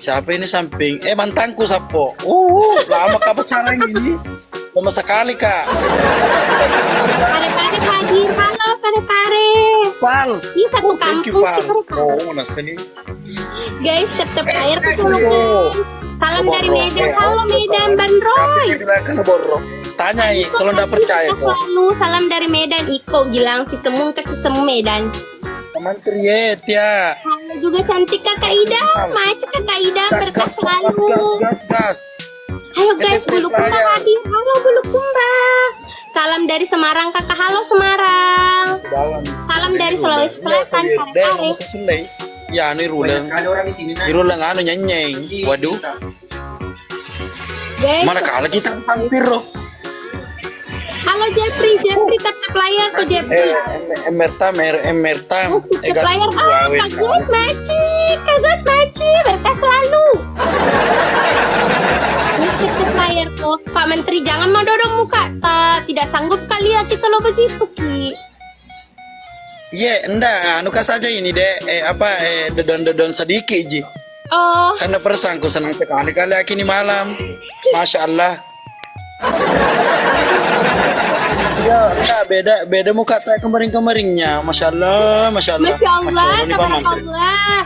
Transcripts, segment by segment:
Siapa ini samping? Mantanku Sapo. Lama kamu cara ini. Lama sekali kak. Pare-pare hadir. Halo pare-pare. Pal. Ih, satu Thank you kampung Pal. sih, Nasa nih. guys, tep-tep air ke dulu guys. Salam dari Medan. Halo Medan, Bandroy. Tanya kalau nggak percaya kok. Selalu salam dari Medan. Iko Gilang si Semung ke si Semung Medan. Menteri ya. Halo juga cantik Kakak Ida. Macet Kakak Ida berkas selalu. Gas. Ayo guys, Bulukumba hadir. Halo Bulukumba. Salam dari Semarang Kakak. Halo Semarang. Salam dari Sulawesi Selatan Pare-pare. Ya, ini rulang. Ini rulang anu nyanyi. Waduh. Guys, Mana kalah kita hampir loh. halo Jeffrey tap-tap layar kok Jeffrey. Emertam. Tap layar. Kak Gus Maci, berkas selalu. Tap layar kok. Pak Menteri jangan mendodong muka. Tidak sanggup kali ya kita lo begitu Ki. Iya, enggak, anu saja ini deh, dedon sedikit ji. Oh, Karena persangku senang sekali kali ini malam. Masya Allah. Ya, enggak, beda muka kayak kemarin-kemarinnya. Masya Allah. Masya Allah, tabarakallah.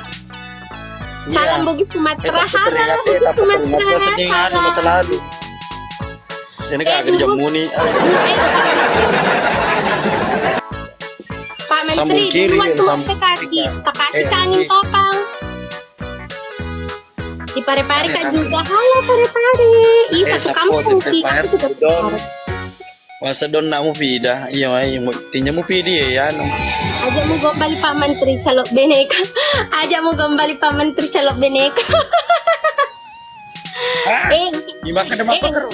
Iya. Salam Bugis Sumatera. Halo Teringat Bugis Sumatera. sedih anu masa lalu. Ini kagak dulu. jamu nih. Pak Menteri, Sambung kiri, duluan sambung ke kaki. kiri. Tak kasih ke angin topang. Di Pare-pare Kak juga. Halo Pare-pare. Ih, satu kampung Ki. Aku juga Pare. Masa don nak mu pindah. Iya, tinya mu pindah ya. Ajak mu gombali Pak Menteri calok beneka. Ajak mu gombali Pak Menteri calok beneka. Dimakan apa keru?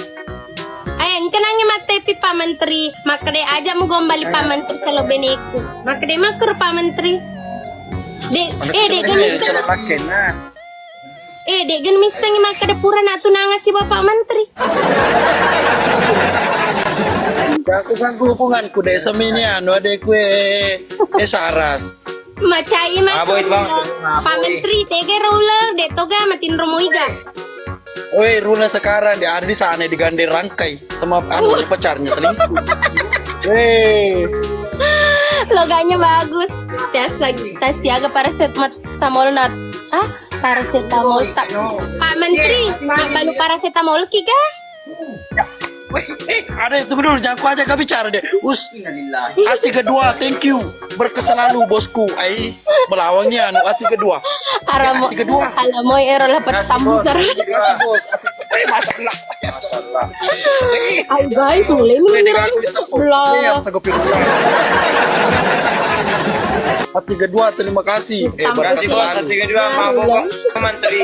Kenangnya matepi Pak Menteri. Makade aja mu gombali Pak Menteri calok beneku. Makade makur Pak Menteri. Dek gen dek gen misangi makade pura na tunanga si Bapak Menteri. Ganggu hubunganku deh sama ini anu adek kue saras. Macai Pak Menteri tege ruler dek toga matin romoiga. Woi, Runa sekarang dia ada di sana digandeng rangkai sama anu pacarnya selingkuh. Loganya bagus. Tas siaga paracetamol nat. Paracetamol tak. Pak Menteri, balu paracetamol kika? Ada itu dulu, jangan ku aja gak bicara deh. Hati kedua, thank you. Berkeselalu bosku. Melawangnya anu hati kedua. Hati kedua. Alamoy ero lapat tambusar. Bos. Masalah. Ay guys, mulai menyerang sebelah. Hati kedua, terima kasih. Berarti hati kedua, Pak Menteri.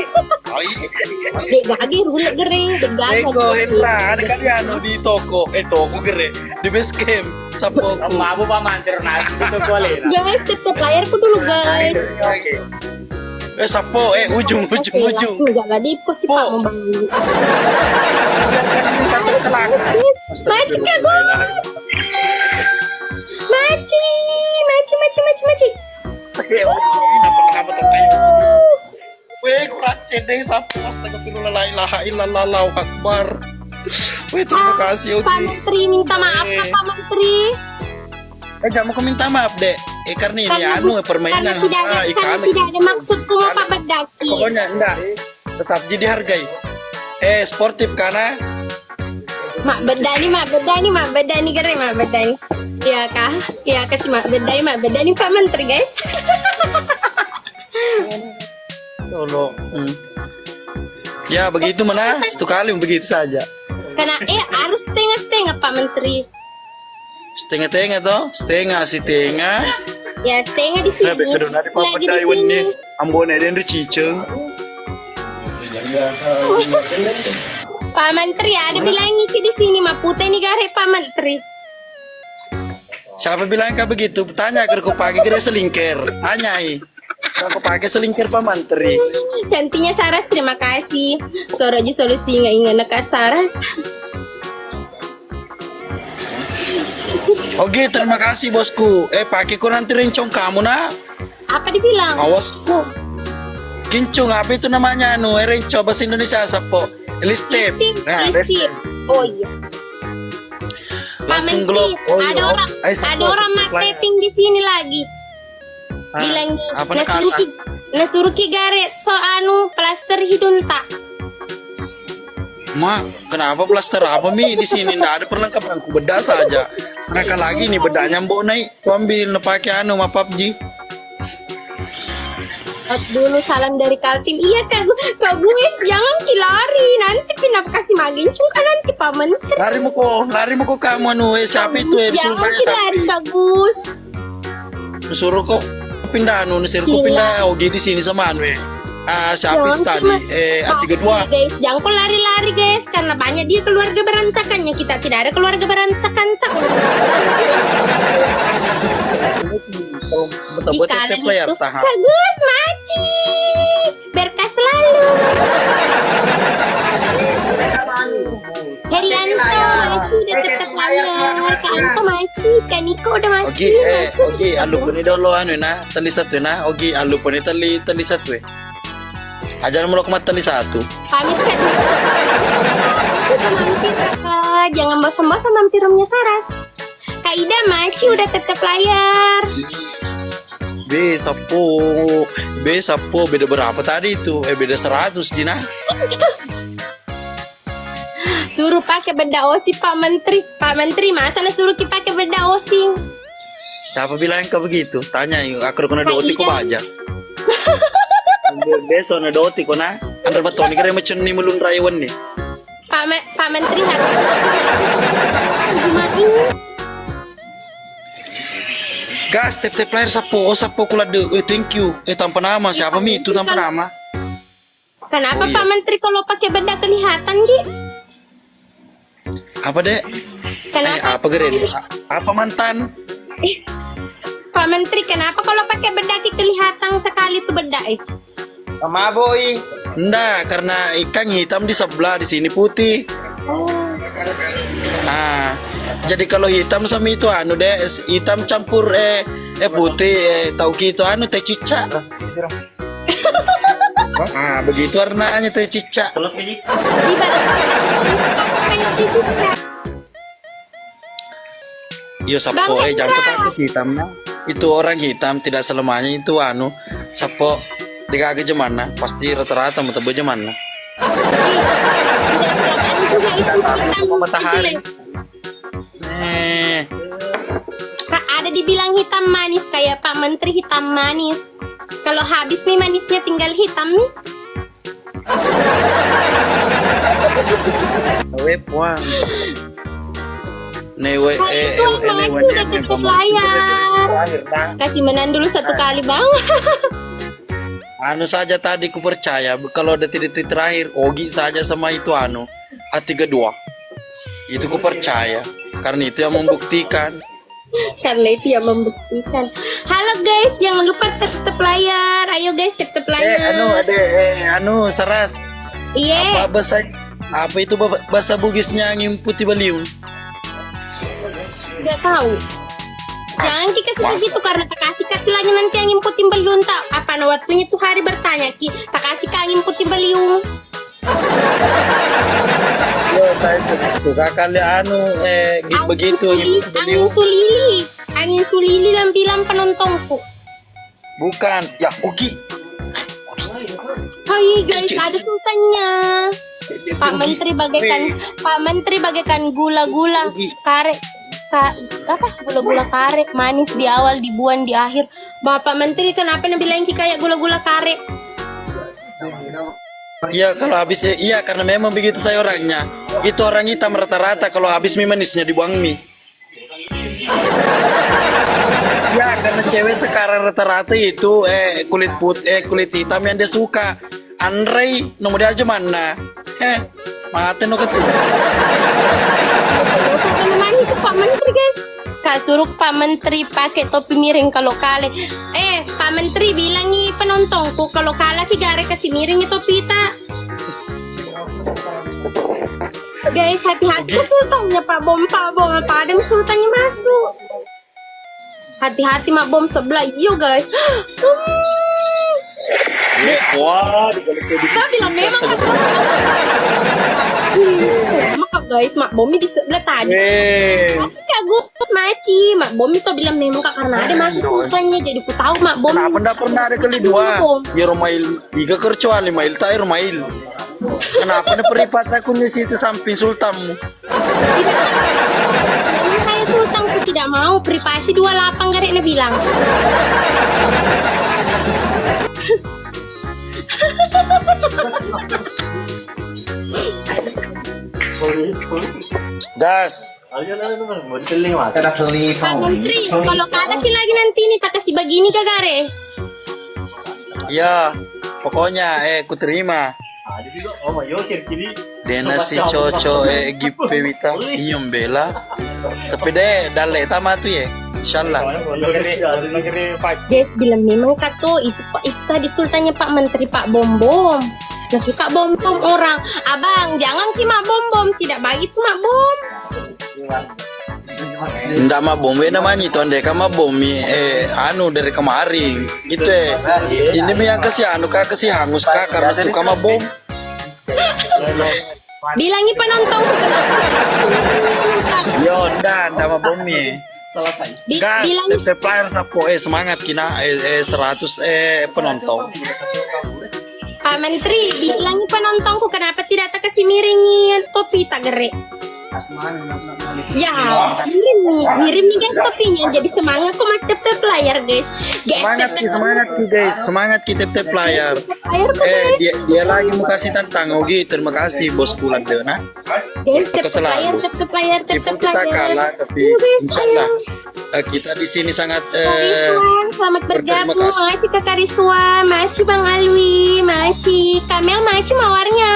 Dek gage rulek gereng, dek gage. Ego, Hendra, ada kalian di toko gere di base camp. Sapo Mabu Pak Menteri nanti itu boleh. Guys, tetep layarku dulu guys. Sapo, ujung. Enggak lagi pos si Pak membangun. Maci kagum. Maci. Kenapa terkait? Kurang cedek sapo. Astagfirullah, la ilaha illallah, Allahu akbar. Terima kasih. Pak Menteri minta maaf Pak Menteri. Jangan mau minta maaf dek. Karena ini permainan. Karena tidak ada maksudku mau Pak Bedaki. Pokoknya enggak. Tetap jadi hargai. Sportif karena Mak bedani gere mak bedani. Iya kah? Iya kasih mak bedani Pak Menteri guys. Tolong. Ya begitu mana? Satu kali begitu saja. Karena harus setengah Pak Menteri. Setengah toh? Setengah. Ya setengah di sini. Lagi di sini. Ambon ada yang ciceng. Pak Menteri ada bilang iki di sini mah putih nih gare Pak Menteri. Siapa bilang kau begitu? Tanya agar kau pakai kira selingkir. Tanyai. Kau pakai selingkir Pak Menteri. Cantiknya Saras, terima kasih. Soroji solusi nggak ingat nak Saras. Oke, terima kasih bosku. Pakai kau nanti rencong kamu nak. Apa dibilang? Awas kok. Kincung, apa itu namanya coba bahasa Indonesia sapo. Listip. Nah, Listip. Oh iya. Pak langsung Menteri, glow. ada orang mat taping di sini lagi. Bilang apa nak kata? Nasuruh ki garet so plaster hidung tak. Ma, kenapa plaster apa Mi di sini ndak ada perlengkapan ku bedah saja. Mereka lagi nih bedahnya mbok naik, ku ambil pakai ma PUBG. Dulu salam dari Kaltim. Iya Kak Guys, jangan kilari. Nanti pindah kasih magin kan nanti Pak Menteri. Lari mo ko kamu siapa itu Jangan kilari Kak Gus. Disuruh kok pindah disuruh kok pindah Ogi di sini sama siapa itu tadi A32. Guys, jangan kok lari-lari guys, karena banyak dia keluarga berantakannya. Kita tidak ada keluarga berantakan tak. Betul-betul step player tahan. Bagus, Maci. Berkah selalu. Herianto, Maci udah tetap player. Kak Anto Maci, Kak Niko udah Maci. Oke, alu pun dolo tali satu Oke, alu pun tali satu ajar mulu kemat tali satu. Pamit Kak. Mampir Kak, jangan bosan-bosan mampir rumahnya Saras. Kak Ida Maci udah tetap layar. Sapo beda berapa tadi itu? Beda 100 Dina. Suruh pakai benda osi Pak Menteri. Pak Menteri masa suruh kita pakai benda osing? Siapa bilang kau begitu? Tanya yuk, aku kena doti kau baca. Besok na doti kau na. Andar betul ni kira macam ni mulun rayuan ni. Pak Menteri harus ini. Gas, tep player sapo kula de. Thank you. Tanpa nama siapa Mi itu tanpa nama. Kenapa Pak Menteri kalau pakai benda kelihatan gitu? Apa dek? Kenapa? Apa geren? Apa mantan? Pak Menteri kenapa kalau pakai benda kelihatan sekali tuh benda Sama boy. Nggak, karena ikan hitam di sebelah di sini putih. Oh. Jadi kalau hitam sama itu deh, hitam campur putih tahu gitu teh cicak. Begitu warnanya teh cicak. Yo sapo jangan takut hitam itu orang hitam tidak selamanya itu sapo dikagak jemana pasti rata-rata mau tebe jemana. Tidak tahu sama matahari. Kak ada dibilang hitam manis kayak Pak Menteri hitam manis. Kalau habis nih manisnya tinggal hitam nih. Puang. udah tutup layar. Kasih menan dulu satu kali bang. Saja tadi ku percaya kalau detik-detik terakhir Ogi saja sama itu A32 itu ku percaya karena itu yang membuktikan. Halo guys, jangan lupa tep layar. Ayo guys, tep layar. Saras. Iya. Apa itu bahasa Bugisnya ngimputi beliung? Gak tahu. Jangan Ki kasih begitu karena tak kasih lagi nanti yang ngimputin beliung tak. Apa waktunya tuh hari bertanya Ki, tak kasih ke ngimputin beliung. Saya suka kali begitu angin sulili dan bilang penontonku. Bukan, ya Ogi. Hai guys, ada sultannya. Pak Menteri bagaikan gula-gula karet. Gula-gula karet manis di awal dibuang di akhir. Bapak Menteri kenapa bilang kayak gula-gula karet? Iya kalau habis iya karena memang begitu saya orangnya. Itu orang hitam rata-rata kalau habis mie manisnya dibuang mie. Ya karena cewek sekarang rata-rata itu kulit hitam yang dia suka. Andre nomor dia aja mana? Mati no ketu. Mana itu Pak Menteri guys? Kak suruh Pak Menteri pakai topi miring kalau kalah. Pak Menteri bilangi penontonku kalau kalah gare kasih miring topi tak. Guys hati-hati sultannya Pak Bom apa ada sultannya masuk. Hati-hati Mak Bom sebelah. Yo guys. Wah, Kita bilang memang Kak. Maka guys, Mak Bomi di sebelah tadi. Tapi Kak Gus Maci, Mak Bomi tuh bilang memang Kak karena ada masuk sultannya, jadi ku tahu Mak Bomi. Kenapa ndak pernah ada kali dua? Ya Romail, tiga kecuali Mail tay Romail. Kenapa ada peripat akunnya situ samping sultanmu? Ini saya sultan ku tidak mau privasi 28 gareknya bilang. Gas. Pak Menteri, kalau kalah sih lagi nanti nih tak kasih begini Kak Gare. Ya, pokoknya ku terima. Dena si Coco gipe wita iyom bela. Tapi deh dalle tama tuh ya. Insyaallah. Guys bilang memang Kak tuh itu tadi sultannya Pak Menteri Pak Bom Bom. Nah suka bom bom orang. Abang jangan ki Mak Bom Bom, tidak begitu Mak Bom. Ndak mah bom namanya itu andai kama bom anu dari kemarin gitu ini mah yang kasih anu kak kasih hangus kak karena suka mah bom Bilangi penonton yo ndak mah bom gas bilangi tetep player sapo semangat kina 100 penonton Pak Menteri bilangi penontonku kenapa tidak tak kasih miringin topi tak gerak. Ya, kirim nih guys topinya jadi semangat kok mas tep layar guys. Semangat kita tep layar. Layar Dia lagi mau kasih tantang Ogi, terima kasih bos pulang deh nah. guys tep layar. Meskipun kita kalah tapi insyaallah kita di sini sangat Rizwan, selamat bergabung. Makasih Kak Rizwan, makasih Bang Alwi, makasih Kamel, makasih mawarnya.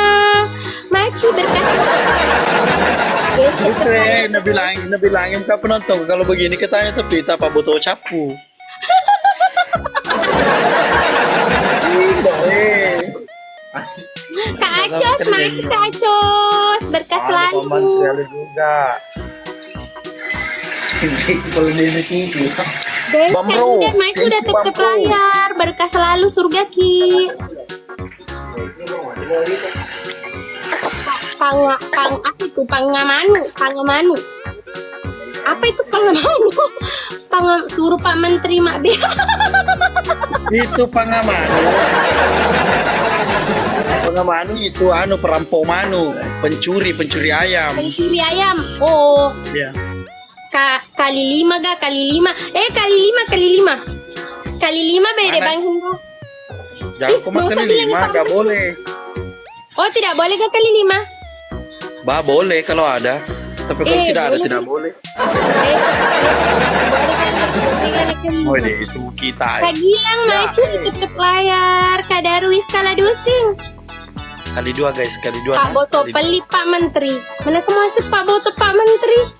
Makasih berkah. Nabilangin ka penonton kalau begini katanya tapi apa butuh capu. Kak Acos, makasih Kak Acos, berkah selalu. Guys, Bang Bro, udah main udah tep layar, berkah selalu surga ki. Apa itu pangamanu? Apa itu pangamanu? Suruh Pak Menteri Mak B. Itu pangamanu. Pangamanu itu anu perampok manu, pencuri ayam. Pencuri ayam. Oh. Iya. Kali 5 ga kali 5. Kali 5 beda Bang Hendro. Jangan kau kali 5 gak boleh. Oh, tidak boleh ga kali 5? Bah boleh kalau ada, tapi kalau tidak ada tidak boleh. Oh ini isu kita. Kak Gilang maju di tep layar. Kak Darwis kalah dusing. Kali 2 guys, kali 2. Pak Boto pelit Pak Menteri. Mana kemasuk Pak Boto Pak Menteri?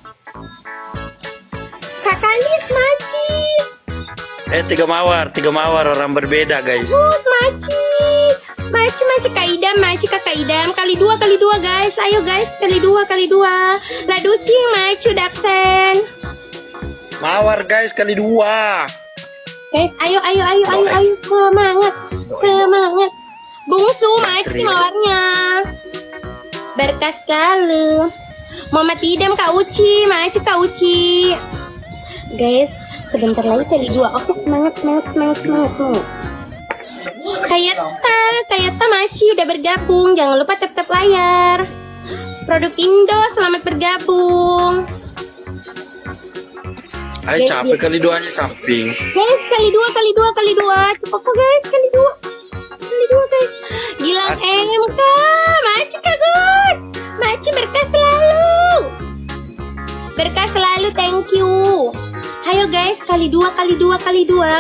Kak Kalis maci. 3 mawar orang berbeda guys. Maci Kak Idam, maci Kakak Idam. Kali 2 guys. Ayo guys, kali 2. La ducing maci udah absen. Mawar guys kali 2. Guys, ayo semangat. Bungsu maci mawarnya. Berkas sekali. Mama Idam Kak Uci, maci Kak Uci. Guys, sebentar lagi kali 2. Oke, semangat. Kayata Maci udah bergabung. Jangan lupa tap layar. Produk Indo selamat bergabung. Ayo capek kali 2-nya samping. Guys, kali 2. Cepat kok guys, kali 2 guys. Gilang MK, Maci Kak Gus. Maci berkah selalu, thank you. Ayo guys, kali 2.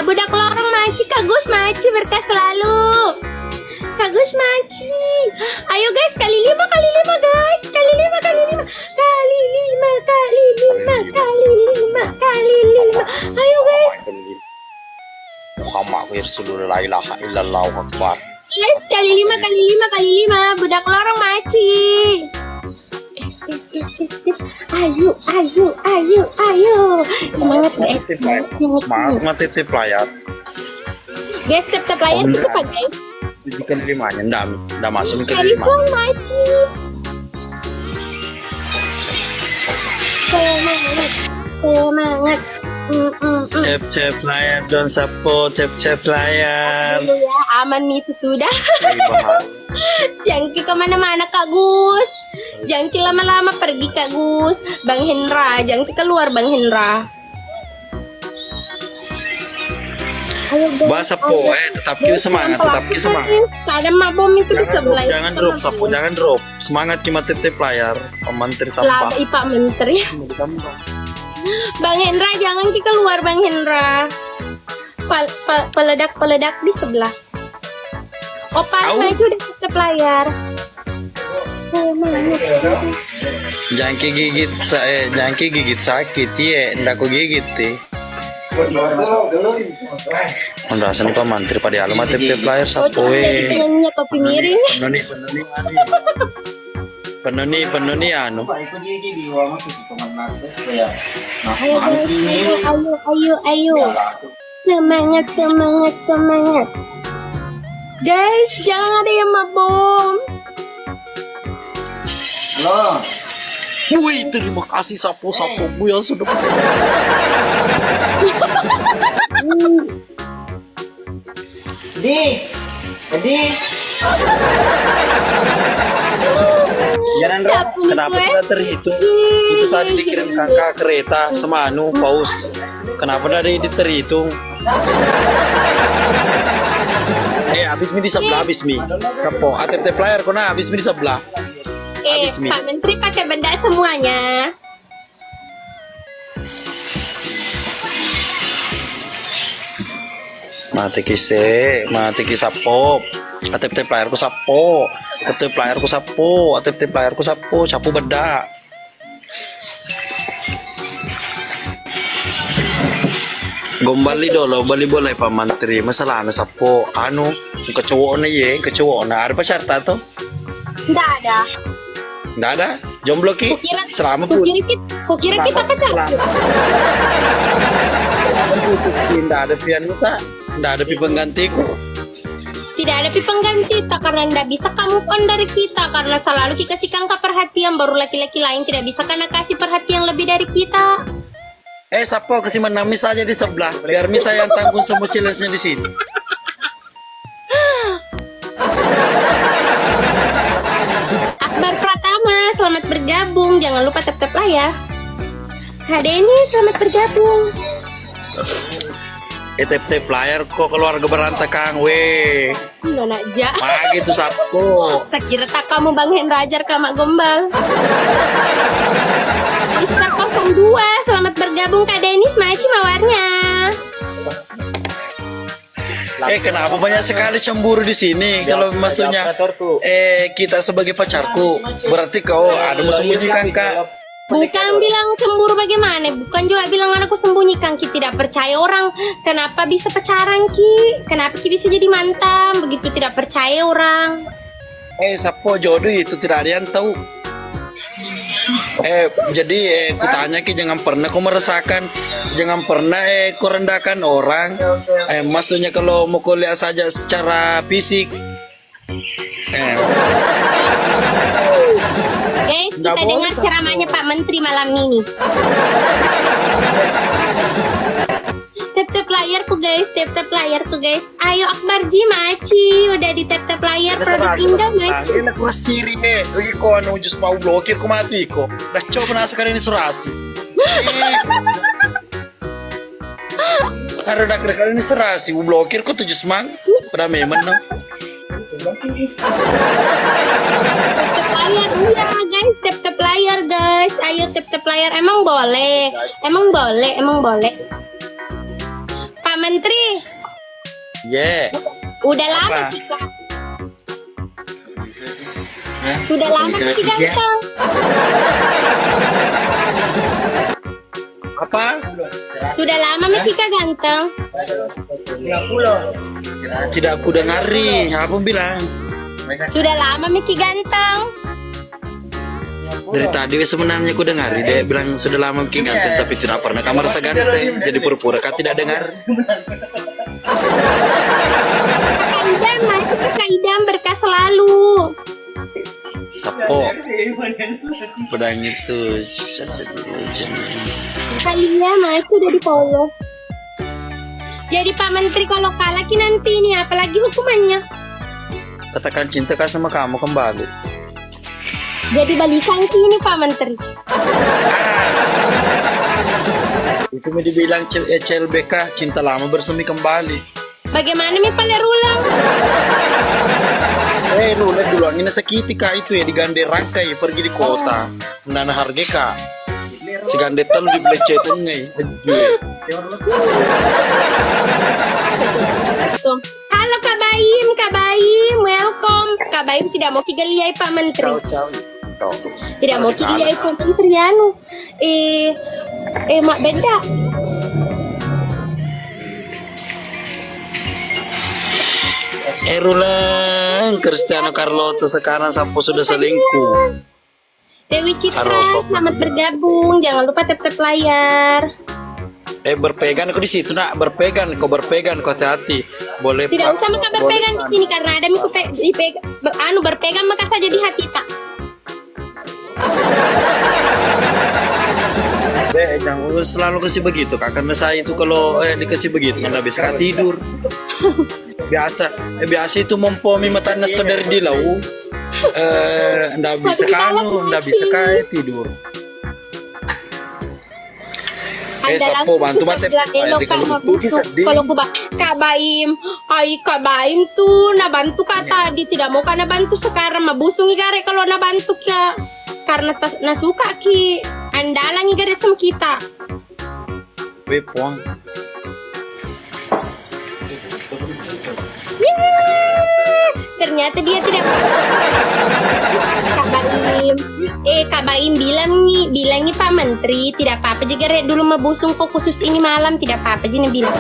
Budak lorong Maci Kak Gus, Maci berkah selalu. Kak Gus Maci. Ayo guys, kali 5 guys. Kali 5. Ayo guys. Muhammad Rasulullah la ilaha illallah akbar. Guys, kali 5. Budak lorong Maci. Ayo. Semangat guys. Semangat titip layar. Guys, tap layar itu Pak guys. Jika limanya, ndak masuk ke Hari lima. pun Maci. Semangat, semangat. Cep layar don sapo, cep layar. Dulu ya, aman nih itu sudah. Jangki kemana-mana Kak Gus. Jangki lama-lama pergi Kak Gus. Bang Hendra, jangki keluar Bang Hendra. Ayo, Bang. Bahasa po, tetap kita semangat, tetap kita semangat. Kadang mabom itu di sebelah. Jangan drop, sapo, jangan drop. Semangat cuma tetep layar. Menteri Laba tanpa. Pak Menteri. Bang Hendra, jangan kita keluar Bang Hendra. Peledak di sebelah. Opa, Au. maju di tetap layar. Semangat. Jangki gigit sakit, ya, ndak ku gigit, Mendasan Pak Menteri pada alamat tetep layar Oh, sapo, jadi penyanyinya topi miring. Penoni anu. Ayo. Semangat. Guys, jangan ada yang mabom. Halo. Wih, terima kasih sapo-sapo yang sudah. Jadi. Jangan drop. Capu nih Kenapa gue. tidak terhitung? Itu tadi dikirimkan ke kereta sama anu paus. Kenapa dari terhitung? Habis mi di sebelah, habis mi. Sapo, ATT player kona habis mi di sebelah. Habis mi. Pak Menteri pakai benda semuanya. Mati ki sapo. ATT player ku sapo. ATT player ku sapo. ATT player ku sapo. Sapu beda. Gombali dolo, bali boleh Pak Menteri. Masalah na sapo. Anu, kecowo na ada peserta tuh? Nggak ada. Nggak ada. Jomblo ki. Selama Kukira kita pacaran. putus sih, nggak ada pian kita. Nggak ada pi penggantiku. Tidak ada pengganti tak karena tidak bisa kamu on dari kita karena selalu kita kasih kangka perhatian baru laki-laki lain tidak bisa karena kasih perhatian lebih dari kita. Sapo kasih menamis aja di sebelah. Biar Misa yang tanggung semua challenge-nya di sini. Akbar Pratama, selamat bergabung. Jangan lupa tap-tap layar. Kak Denny, selamat bergabung. Tep player kok keluarga berantakan weh. Nggak naja. Pagi tuh Sapo. Sekira tak kamu Bang Hendra ajar ke Mak Gombal. Mister 02, selamat bergabung Kak Denis, Maci mawarnya. Kenapa banyak sekali cemburu di sini? Kalau maksudnya kita sebagai pacarku, berarti kau ada mau sembunyikan Kak? Bukan bilang cemburu bagaimana, bukan juga bilang anakku sembunyikan. Ki tidak percaya orang, kenapa bisa pacaran Ki? Kenapa Ki bisa jadi mantan? Begitu tidak percaya orang. Sapo jodoh itu tidak ada yang tahu. Jadi kutanya Ki, jangan pernah kau meresahkan, jangan pernah kau rendahkan orang. Maksudnya kalau mau kau lihat saja secara fisik. Guys, kita Nggak dengar boleh, ceramahnya Pak Menteri malam ini. Tap-tap layarku guys, tap-tap layarku guys. Ayo Akbar Ji, Maci, udah di tap-tap layar produk indah Maci. Ini aku siri Iko anu just mau blokir ko mati Iko. Dah coba nasa kali ini serasi. Ada dak kali ini serasi, blokir ko tujuh semang. Pada memang no. Tap-tap layar, iya guys, tap-tap layar guys. Ayo tap-tap layar, emang boleh. Pak Menteri, udah lama Apa? kita. Sudah lama kita ganteng. Apa? Sudah lama Mika ganteng. Tidak aku dengari, apa bilang? Sudah lama Miki ganteng. Dari tadi sebenarnya aku dengari dia bilang sudah lama Miki ganteng tapi tidak pernah kamar seganteng. Jadi pura-pura kau tidak dengar. Kakak Kak Idam, Maci ke Kak Idam berkah selalu. Sapo. Pedang itu. Kalian Maci udah difollow. Jadi Pak Menteri kalau kalah ki nanti ini apalagi hukumannya? Katakan cinta kah sama kamu kembali. Jadi balikan ki ini Pak Menteri. Itu mau dibilang CLBK, cinta lama bersemi kembali. Bagaimana mi pale rulang? Rulen dulu angin sakiti kak itu ya digande rangkai pergi di kota. Menana harga kak. Si gande telu di belecetannya. Tuh. Halo Kak Baim, welcome. Kak Baim tidak mau kigaliai Pak Menteri. Tidak mau kigaliai Pak Menteri anu. Mak benda. Rulen Cristiano Carlota sekarang sampo sudah selingkuh. Dewi Citra, Halo, selamat bergabung. Jangan lupa tap-tap layar. Berpegang aku di situ nak, berpegang kau hati-hati. Boleh. Tidak usah maka berpegang di sini karena ada miku berpegang maka saja di hati tak. Jangan selalu kasih begitu kak, karena saya itu kalau dikasih begitu nggak bisa tidur. biasa itu mempomi matanya sadar di lau. Nggak bisa kayak tidur. Sapo bantu mate. Kalau ku Kak Baim, Kak Baim tuh na bantu tadi tidak mau karena bantu sekarang mabusungi gare kalau na bantu ya karena na suka ki andalangi gare sama kita. Puang. Ternyata dia tidak. Kak Baim bilangi Pak Menteri tidak apa-apa jika Rek dulu membusung kok khusus ini malam tidak apa-apa jadi bilang.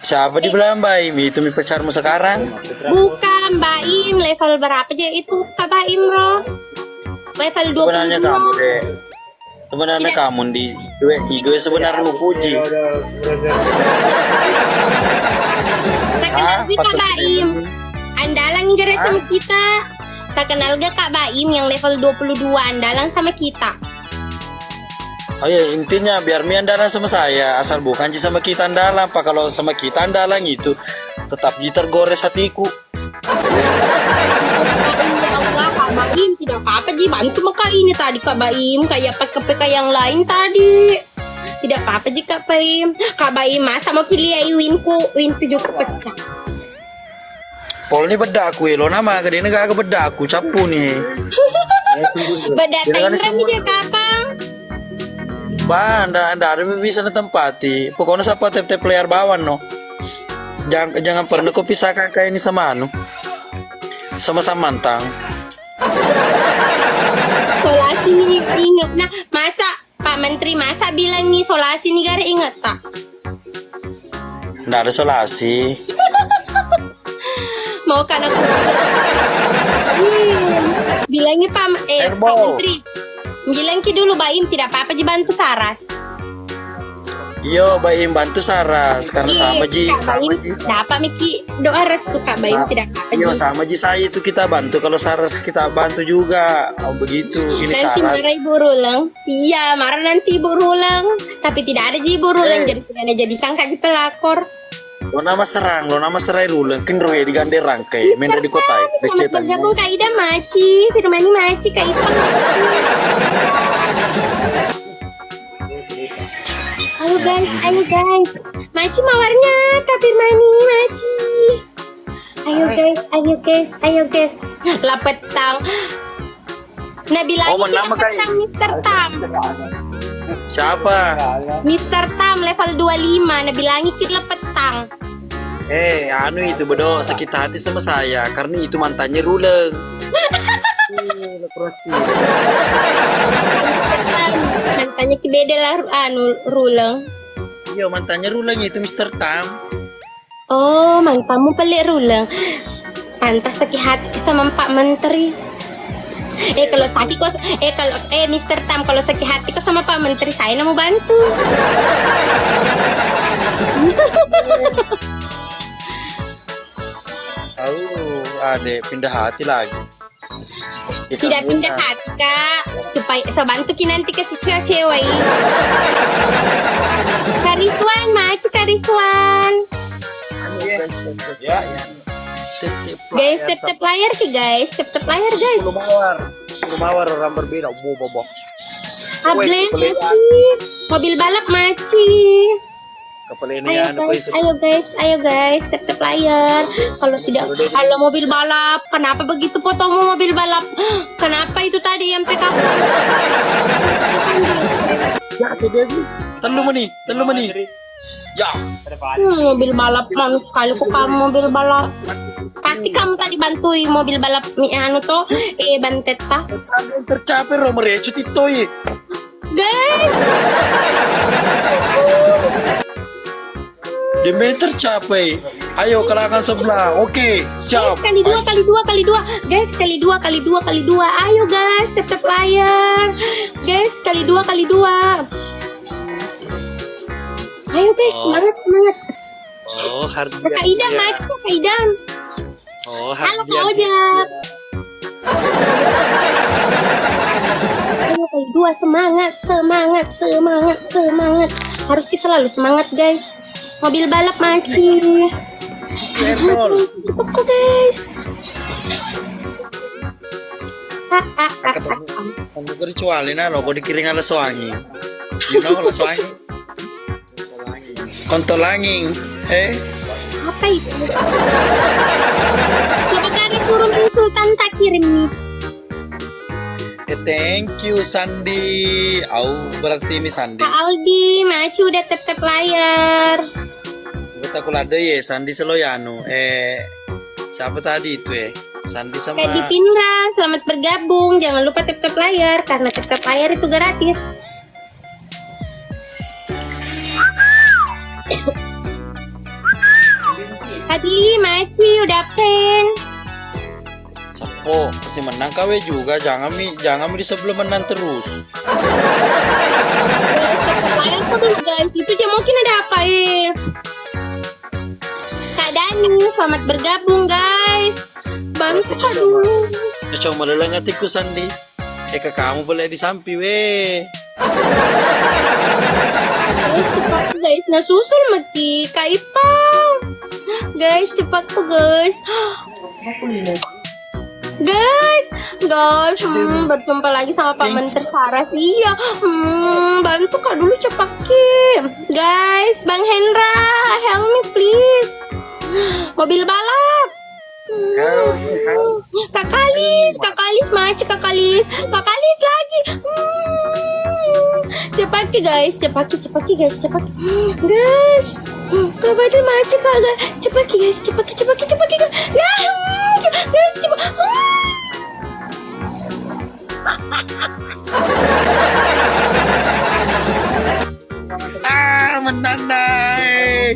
Siapa di belakang Baim? Itu mi pacarmu sekarang? Bukan Baim, level berapa aja itu Kak Baim bro? Level 20. Sebenarnya kamu deh. Sebenarnya kamu di dua sebenarnya lu puji. Tak kenal gak Kak Baim? Andalan gara sama kita. Tak kenal gak Kak Baim yang level 22 andalan sama kita? Oh ya intinya biar mi andalan sama saya asal bukan sama kita andalan pak kalau sama kita andalan itu tetap tergores hatiku. Kak Baim tidak apa-apa Ji bantu maka ini tadi Kak Baim kayak pakai yang lain tadi tidak apa-apa Ji Kak Baim. Kak Baim masa mau kiliai win 7 pecah. Pol ini beda aku lo nama gede ini gak beda aku capu nih. Beda time nih dia kapang. Anda ada bisa ditempati. Pokoknya siapa tep player bawan no. Jangan pernah kau pisahkan kayak ini sama anu. Sama-sama mantang. Solasi nih ingat nah masa Pak Menteri masa bilang nih solasi nih gara ingat tak? Nggak ada solasi. Mau kan aku bilangnya Pak Menteri bilang ki dulu Baim tidak apa-apa Ji bantu Saras. Iyo Baim bantu Saras karena sama Ji. Dapat Miki doa restu Kak Baim tidak apa-apa Ji. Iyo sama Ji saya itu kita bantu kalau Saras kita bantu juga. Oh begitu ini nanti Saras. marah Ibu Rulang. Iya marah nanti Ibu Rulang. Tapi tidak ada Ji Ibu Rulang jadi tidak ada jadikan Kak Ji pelakor. Lo nama serai Rulang kan rohe digande rangkai main di kota. Selamat bergabung Kak Ida Maci Firmani Maci Kak Ida. Halo guys, Maci mawarnya Kak Firmani Maci. Ayo guys, lapetang. Nabila Oh, menang lapetang Mr. Tam. Siapa? Mr. Tam level 25 Nabilangi kita petang. Anu itu bedo sakit hati sama saya karena itu mantannya Rulang. Mantannya ki beda lah Rulang. Iya mantannya Rulang itu Mr. Tam. Oh mantanmu pelik Rulang. Pantas sakit hati sama Pak Menteri. Kalau sakit kok, kalau Mister Tam, kalau sakit hati kok sama Pak Menteri, saya mau bantu. Adek pindah hati lagi. Tidak pindah hati kak, supaya saya bantu ki nanti ke si cewek. Kariswan, macu Kariswan. Ya. Guys, step layar ki guys, step layar guys. Mawar orang berbeda. Bobo. Able maci, mobil balap maci. Ayo guys, step layar. Kalau tidak, kalau mobil balap, kenapa begitu fotomu mobil balap? Kenapa itu tadi yang PK? Ya, sedih. Telu meni. Ya. Mobil balap malu sekali kok kamu mobil balap. Pasti kamu tadi bantui mobil balap anu toh, Banteta. Tercapai roh merecut itu ya. Guys. Demi tercapai. Ayo kalangan sebelah. Oke, siap. Kali dua. Guys, kali dua. Ayo guys, step layar. Guys, kali dua. Ayo guys, semangat. Oh, Hardian. Kakak Idam, maju Kakak Idam. Oh, Halo Hardian. Kak Ojak. Ayo kali dua, semangat. Harus selalu semangat guys. Mobil balap maci. Cepet kok guys. Kamu kecuali nah lo kau dikiring ala soangi. You know ala soangi. Kontolanging. Apa itu? Coba kali suruh Sultan tak kirim nih. Thank you Sandi. Berarti ini Sandi. Kak Aldi, maju udah tap layar. Buat aku lada ya Sandi Seloyano. Siapa tadi itu Sandi sama Kak Dipindra, selamat bergabung. Jangan lupa tap layar karena tap layar itu gratis. Tadi Maci udah absen. Sapo, pasti menang kawe juga. Jangan mi di sebelum menang terus. Layar kok dulu guys. Itu dia mungkin ada apa Kak Dani, selamat bergabung guys. Bantu Kak dulu. Coba dulu ngatiku Sandi. Kamu boleh disampi Cepat guys, nah susul mati Kak Ipang. Guys, cepat tuh guys. Guys, berjumpa lagi sama Pak Menteri Saras. Iya, bantu Kak dulu cepat Kim. Guys, Bang Hendra, help me please. Mobil balap. Kak Kalis, maci Kak Kalis lagi. Cepat ki guys, cepat ki guys. Kak Badil maci Kak guys. Cepat ki guys. Ya, guys cepat. Menandai.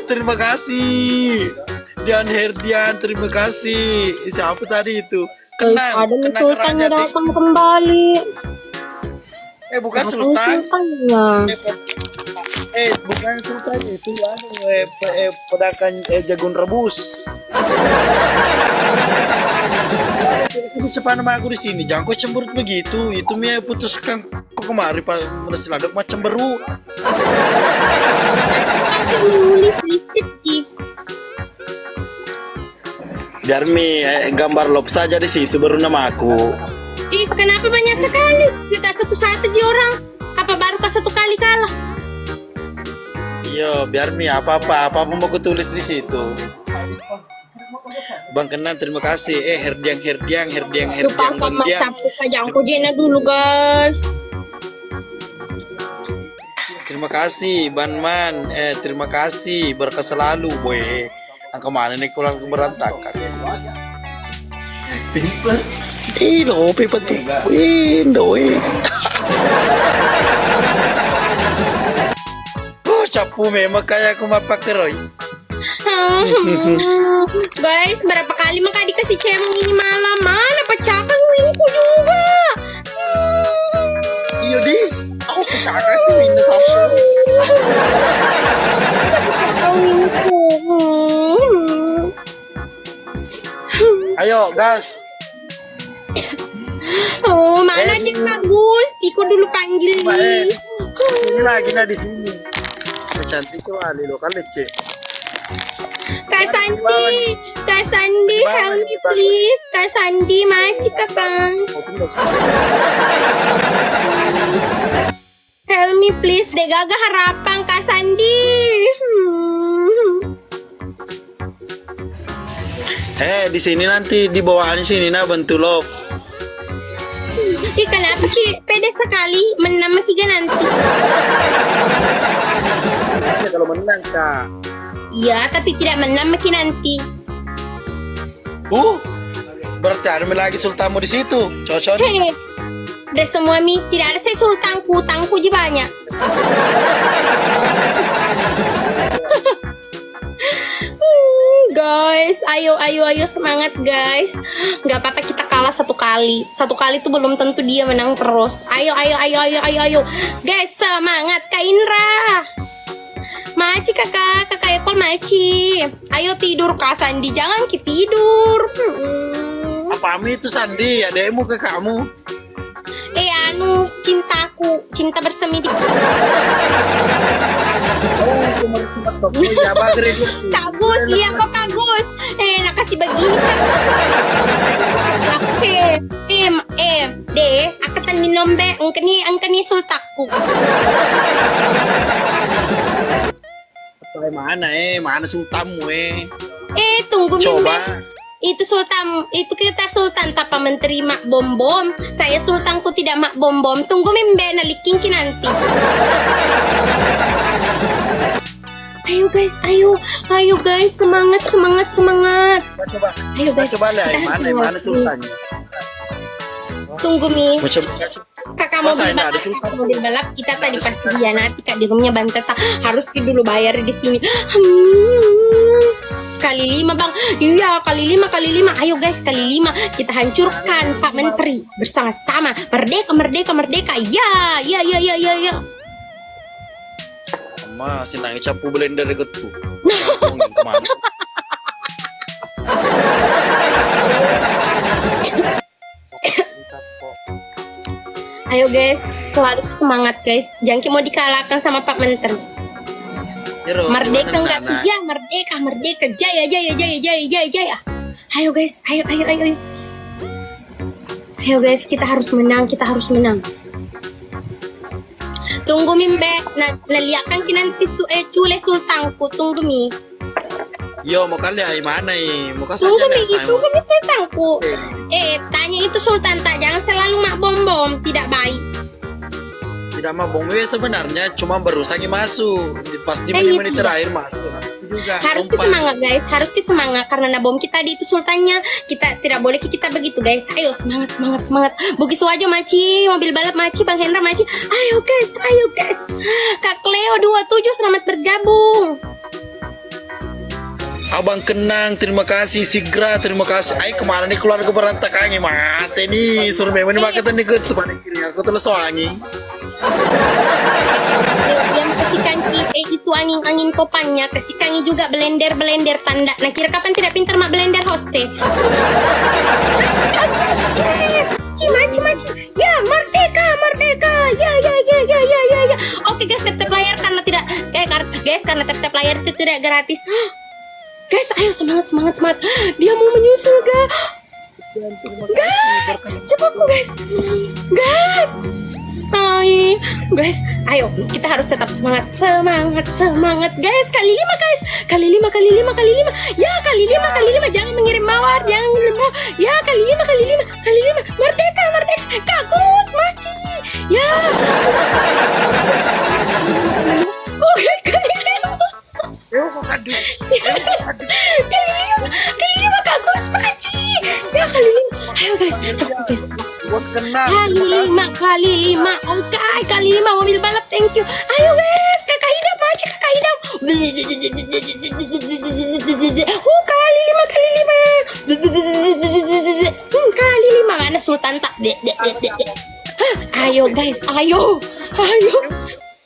Terima kasih. Dian Herdian, terima kasih. Siapa tadi itu? Ada Sultan yang datang kembali. Bukan Sultan. Bukan Sultan itu pedagang jagung rebus. Sini cepat nama aku di sini. Jangan kau cemberut begitu. Itu Mia putuskan kok kemari Pak menasiladok macam baru. Biar gambar lop saja di situ baru nama aku. Kenapa banyak sekali? Kita satu-satu ji orang. Apa baru ke satu kali kalah? Iya, biar apa mau aku tulis di situ. Bang Kenan terima kasih. Herdiang Lupa sama sapu kajangku jena dulu guys. Terima kasih Banman. Terima kasih berkah selalu boy. Ang kemana nih kurang berantakan. Paper. Paper tuh. Capu memang kayak aku mapak Roy. Guys, berapa kali maka dikasih cemong ini malam? Mana pecahkan ini kudu. kakak sih ini sampo. Ayo gas. Oh, mana Cik Agus? Iko dulu panggil Baik. nih. Sini lagi nah di sini. Cantik kali lo kan Cek. Kak Sandi, help me please. Kak Sandi, maci kakak. Help me please, deh gagah harapan Kak Sandi. Di sini nanti di bawah sini nah bantu lo. Ih, kenapa sih pede sekali menang juga nanti? Kalau menang kak. Iya, tapi tidak menang makin nanti. Berarti ada lagi sultanmu di situ. Cocok. Hei, udah semua mi, tidak ada saya sultanku, tangku ji banyak. Guys, ayo semangat guys. Nggak apa-apa kita kalah satu kali tuh belum tentu dia menang terus. Ayo. Guys, semangat Kak Indra. Maci kakak Epol maci. Ayo tidur Kak Sandi, jangan kita tidur. Apamu itu Sandi? Adekmu ke kamu? Anu, cintaku, cinta bersemi di. Cuma ya bagre gitu. Kagus, iya kok kagus. Nak kasih begini. Deh, aku tadi nombe, angkeni sultakku. Mana sultanmu Tunggu Coba. Mimbe. Itu sultan, itu kita sultan tanpa menteri mak bom. Saya sultanku tidak mak bom. Tunggu Mimbe, nalikinki nanti. Ayo guys, semangat. Coba. Ayo guys, Coba lihat mana sultannya. Tunggu Mi. Kakak mau Masa beli ini ada balap, sultan? kakak mau beli balap, kita tadi pasti dia nanti kak di rumahnya Banteta harus dulu bayar di sini. Kali 5 bang, iya kali 5. Ayo guys, kali 5 kita hancurkan Pak Menteri bersama-sama. Merdeka. Ya. Ma, sinang capu blender gitu. Kemana? Ayo guys, selalu semangat guys. Jangan mau dikalahkan sama Pak Menteri. Merdeka enggak tuh ya, merdeka. Jaya. Ayo guys, ayo. Ayo guys, kita harus menang. Tunggu Mimbe, naliakan nanti cule sultanku. Tunggu Mi. Yo, mau kali ay mana Mau kasih Tunggu Mi, aja tunggu Mi sultanku. Tanya itu sultan tak, jangan selalu mak bom, tidak baik. Tidak mau bom sebenarnya cuma berusaha masuk. Pas di menit-menit terakhir masuk. Juga. Harus semangat guys, harus semangat karena nabom kita di itu sultannya. Kita tidak boleh kita begitu guys. Ayo semangat. Bugis wajah maci, mobil balap maci, Bang Hendra maci. Ayo guys. Kak Cleo 27 selamat bergabung. Abang Kenang, terima kasih. Sigra, terima kasih. Ay, kemana nih keluarga berantakan mati nih. Suruh memang makan nih ke depan kiri. Aku terus wangi. Dia kasihkan itu angin kopannya, kasihkan juga blender tanda. Nah kira kapan tidak pintar mak blender Jose. Maci. Ya merdeka. Ya. Oke guys, tap layar karena tidak karena tap layar itu tidak gratis. Guys, ayo semangat. Dia mau menyusul guys. Coba aku guys. Guys, ayo kita harus tetap semangat guys. Kali 5 guys. Kali 5. Ya, kali 5. Jangan mengirim mawar, jangan mengirim mawar. Ya, kali 5. Merdeka. Kagus, maci. Ya. Oke, kali 5. Kali 5 kagus, maci. Ya, kali 5. Ayo guys, cepat guys. Bos Kenang. Kali 5. Oke, kali 5 mobil balap. Thank you. Ayo guys, kakak hidap maci, kakak hidap. Kali 5. Kali 5 mana sultan tak? Ayo guys, ayo. Ayo.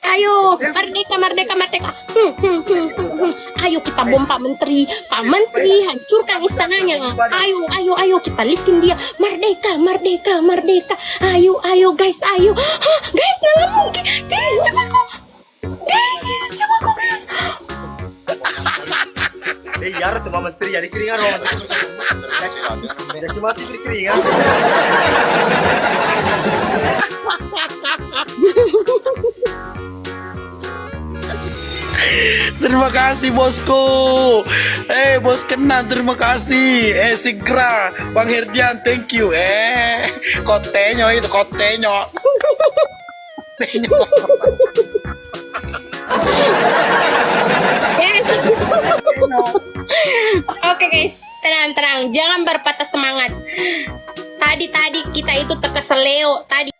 Ayo, merdeka, merdeka, merdeka. Ayo kita bom Pak Menteri. Pak Menteri, hancurkan istananya. Ayo, ayo, ayo kita likin dia. Merdeka, merdeka, merdeka. Ayo, ayo guys, ayo. Hah, guys, dalam mungkin. Guys, coba kok. Guys, coba kok guys. Yaro tuh Mama Menteri, jadi keringan Mama Menteri. Beda cuma sih keringan. Terima kasih bosku. Bos Kenan terima kasih. Sigra Bang Herdian thank you. Kotenyo itu kotenyo. Kotenyo. Yes. Oke guys, tenang tenang, jangan berpatah semangat. Tadi kita itu terkeseleo tadi.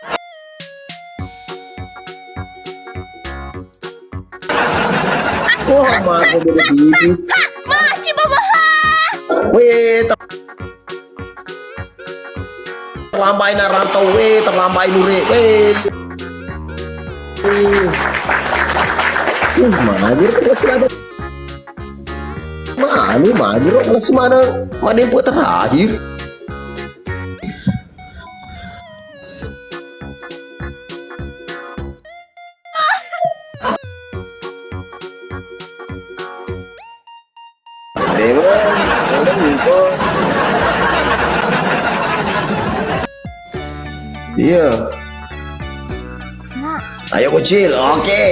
Wah, mah aku beda bibis. Maci babaha. Weh, terlambai na rantau, terlambai nure, majir kelas ada. Majir kelas mana? Mana yang buat terakhir? Iya. Ayo kecil, oke.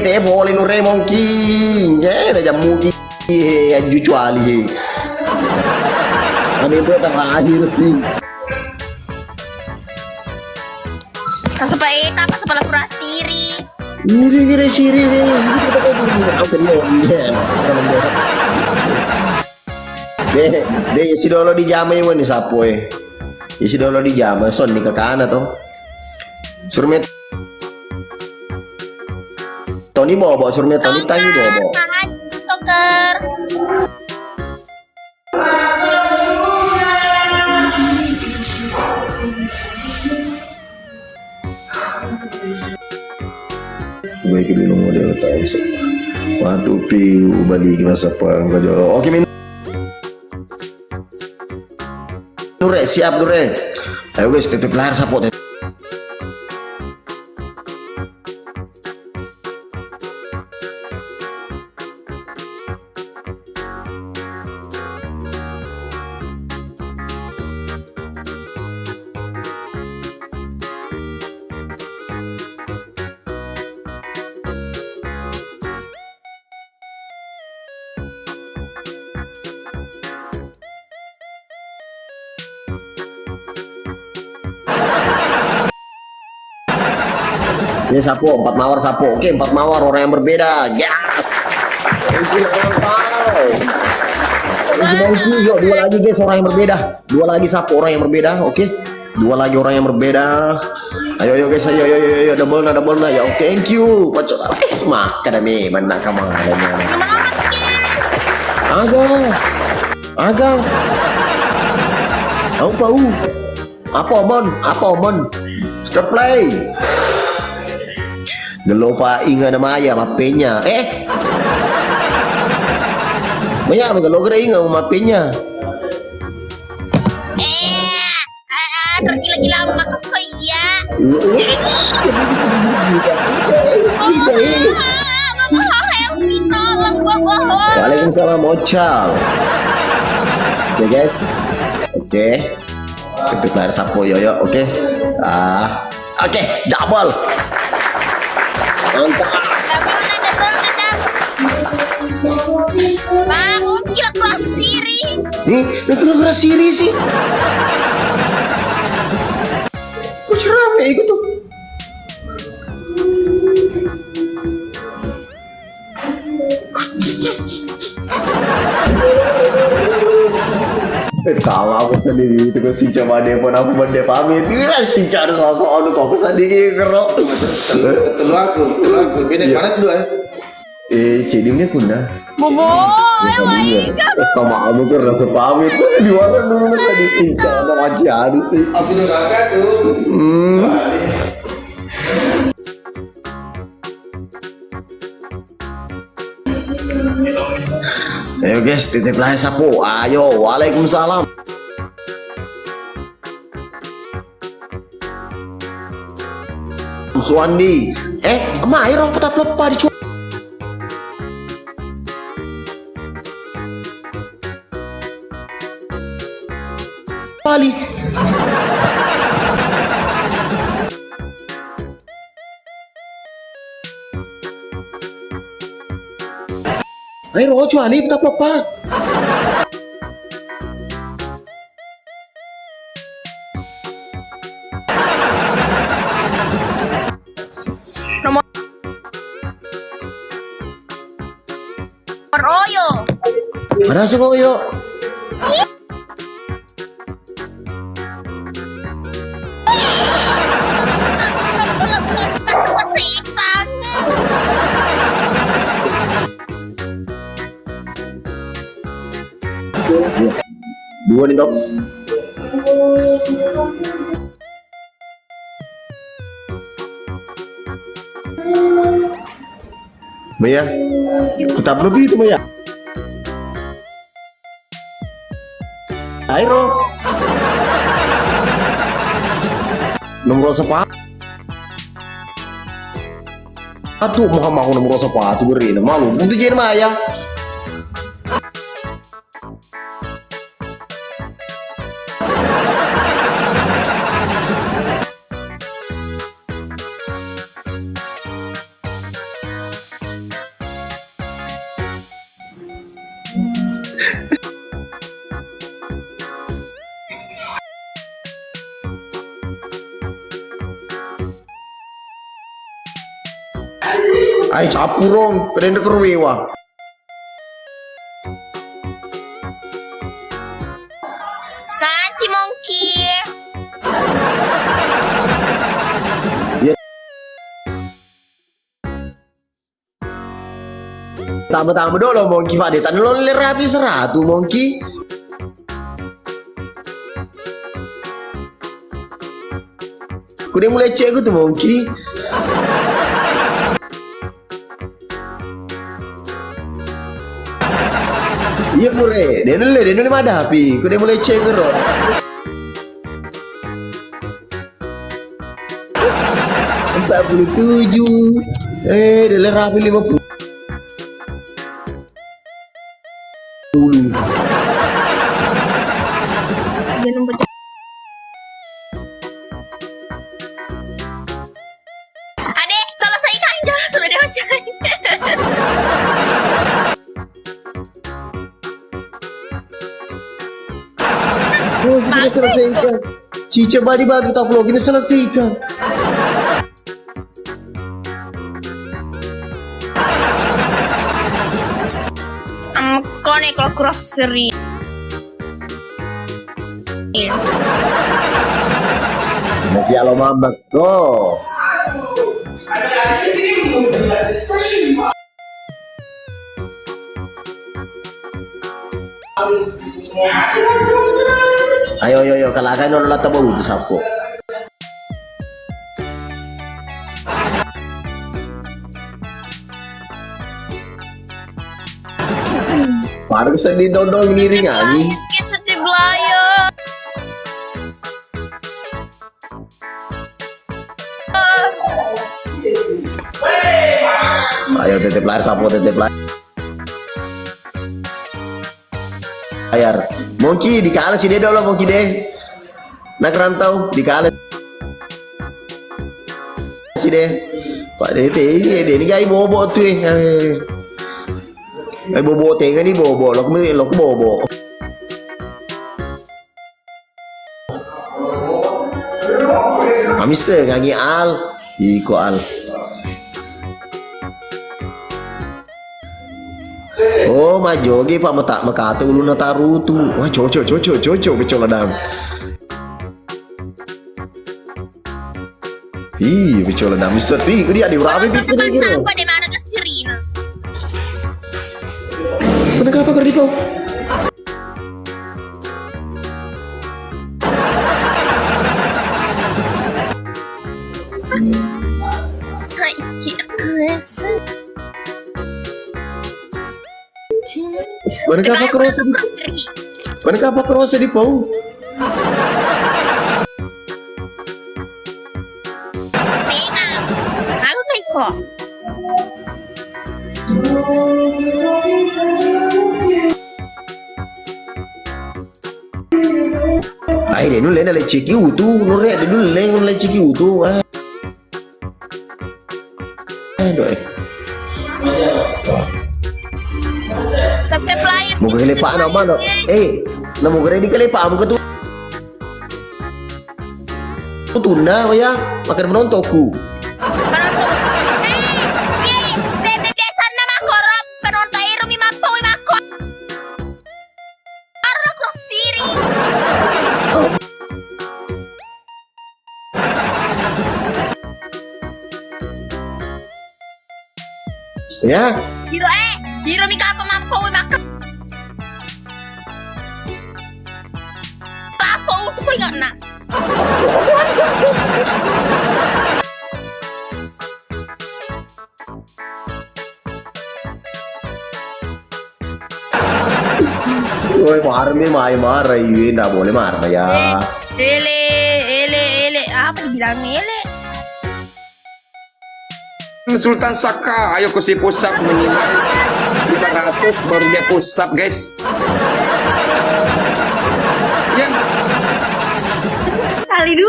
Teh boleh nure mungkin. Ya, ada jamu aju cuali. Ada yang buat terakhir sih. Sampai apa sebelah pura siri. Ini kira siri deh. Ini kita deh si dolo di jama yang mana sapo si dolo di jama son di ke kana to surmet Tony bawa surmet Tony tangi bawa Toker. baik dulu model tahu sih waktu piu balik masa apa oke min Nure siap Nure. Ayo guys tutup layar sapot. Ini sapu 4 mawar sapu. Oke, 4 mawar orang yang berbeda. Yes. Yuk 2 lagi guys orang yang berbeda. 2 lagi sapu orang yang berbeda. Oke. 2 lagi orang yang berbeda. Ayo guys, ayo double na. Ya, thank you. Pacot. Makan demi mana kamu Aga. Apa omon? Stop play. Gelopa inga na maya mapenya. Maya magalo gara inga mapenya. Tergila-gila sama kaya. Waalaikumsalam Ocal. Oke guys. Oke. Ketuk layar sapo yo. Oke. Oke, double. Mantap. Bang, gila keras siri. Nih, keras siri sih. Kok cerame itu tuh? Tahu aku sendiri itu kan si coba pun aku mende pamit si cara soal kok kesandiki kerok Telu aku beda mana kedua cedimnya kuna Bobo, sama kamu kan rasa pamit di mana dulu tadi sih kalau aja ada sih aku udah kakak tuh Ayo guys, titip lahir sapu. Ayo, waalaikumsalam. Suandi. Mai roh petat lepa di Bali. Ay, roh cuali petat lepa. Oyo. Ada sukoyo. Kesitan. Dua nih, Dok. Maya, tetap lebih itu Maya. Ayo. Nomor sepatu. Mau nomor sepatu geri, malu. Untuk jadi Maya. Ay, capurong, keren kerwewa. Nanti monkey. Ya. Tama-tama dulu monkey Pak Detan lo rapi 100 monkey. Kuda mulai cek tuh monkey. Iya pure, dia nule mana api, kuda mulai cek kero. $47, dia rapi 50. Adek, selesaikan jangan sampai dia cai. Oh, sudah selesaikan. Cica bagi tak vlog ini selesaikan. Kone kalau grocery. Nanti alo mamak. Oh. Ayo, kalakan orang lata bau itu sapu. Parang sedih dodong ngiring lagi. Sedih belayan. Ayo titip layar sapu, titip layar. Monkey dikalah si Dedo lo monkey deh. Nak rantau dikalah si deh. Pak Dede ini gay bobo tuh. Bobo tengah nih bobo lo bobo. Kami sengangi al, iko al. Oh, majogi Pak makata ulu na tarutu. Wah, cocok beco ladang. Ih, beco ladang Mister T, dia diurapi pikir gitu. Sampai di mana ke Sirina? Kenapa kerdi kau? Mereka apa kerosa di Mereka apa kerosa di pau? Aku kayak kok. Ai để nó lên là lại chỉ cứu tu, nó rẻ để nó lên nó lại chỉ cứu tu. Rồi. Sampai pelayar. Mau ke lepak nama no? Na mau ke di lepak mau ke tu. Tunda apa ya? Makan menontonku. Ya. Hiro mi kapa mampu makan. Apa itu kau ingat nak? Oi marah ini nggak boleh marah ya. Ele, apa dibilang ele? Sultan Saka, ayo kursi push up minimal 500 baru dia push up guys. Ya. Kali 2.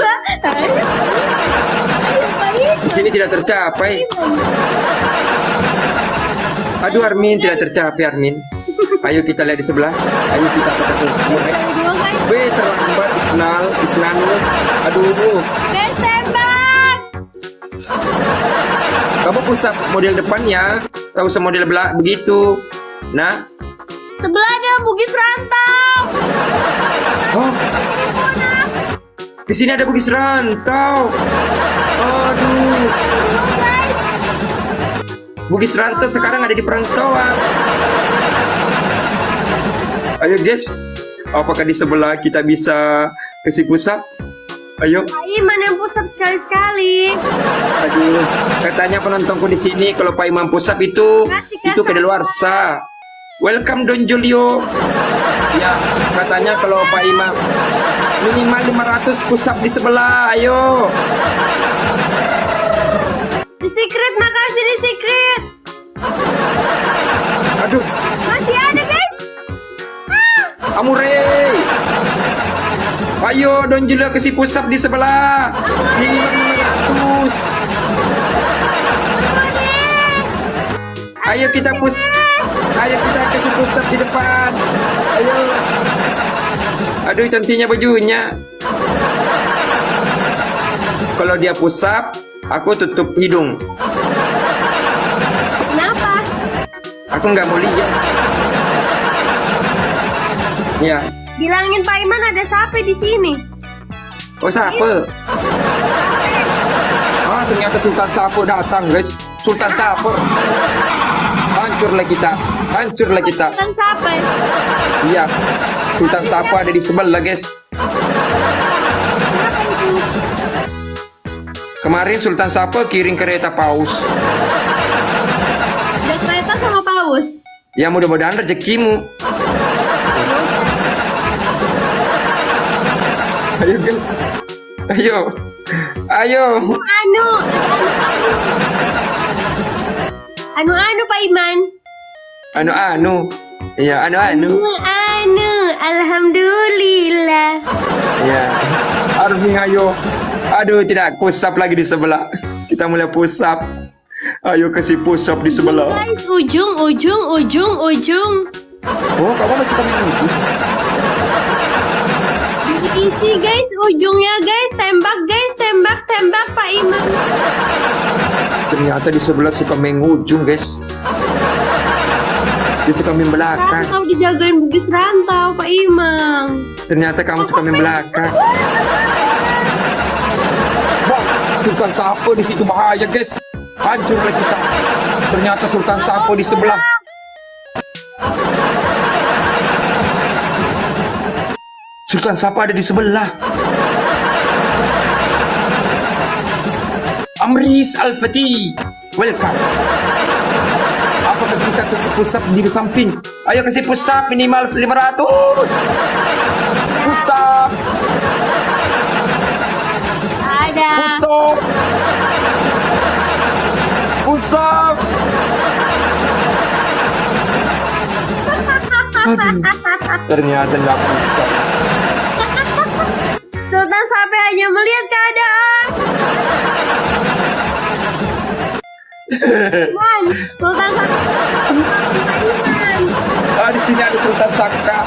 Di sini tidak tercapai. Aduh Armin, tidak tercapai Armin. Ayo kita lihat di sebelah. Ayo kita ketemu. Weh terlambat Isnan. Aduh. Kamu push up model depannya, tak usah model belakang begitu. Nah, Sebelah ada Bugis Rantau. oh, di sini ada Bugis Rantau. Aduh, Bugis Rantau sekarang ada di perantauan. Ayo guys, apakah di sebelah kita bisa kasih push up? Ayo. Iman yang pusat sekali-sekali. Aduh, katanya penontonku di sini kalau Pak Imam push up itu kedaluarsa. Welcome Don Julio. Ya, katanya kalau Pak Imam minimal 500 push up di sebelah. Ayo. Di secret, makasih di secret. Aduh, Masih ada guys. Amure. Ayo Don Julio kasih push up di sebelah. Minimal 500. Ayo kita push. Ayo kita kasih push up di depan. Ayo. Aduh cantiknya bajunya. Kalau dia push up, aku tutup hidung. Kenapa? Aku nggak mau lihat. Ya. Bilangin Pak Iman ada sapi di sini. Oh siapa? Ah ternyata Sultan Sapo datang guys. Sultan Sapo. Hancurlah kita. Kan sapi. Iya. Sultan Sapo ada di sebelah guys. Kemarin Sultan Sapo kirim kereta paus. Ada kereta sama paus. Ya mudah-mudahan rezekimu. Ayo guys. Ayo. Anu Pak Iman. Anu. Iya, anu. Alhamdulillah. Ya. Arvin ayo. Aduh, tidak push up lagi di sebelah. Kita mulai push up. Ayo kasih push up di sebelah. Guys, ujung. Oh, kamu masih komen itu? Isi guys, ujungnya guys, tembak Pak Iman. Ternyata di sebelah suka main ujung guys. Dia suka main belakang. Rantau dijagain Bugis Rantau Pak Imam. Ternyata kamu suka main belakang. Wah, Sultan Sapo di situ bahaya guys. Hancurlah kita. Ternyata Sultan Sapo di sebelah. Sultan Sapo ada di sebelah. Amris Al-Fatih. Welcome. Apa Apakah kita kasih push up di samping? Ayo kasih push up minimal 500. Push up. Ada. Push up. Push up. Aduh, ternyata nggak push up. Sultan sampai hanya melihat keadaan. Man, Sultan sampai. Ah, di sini ada Sultan Saka.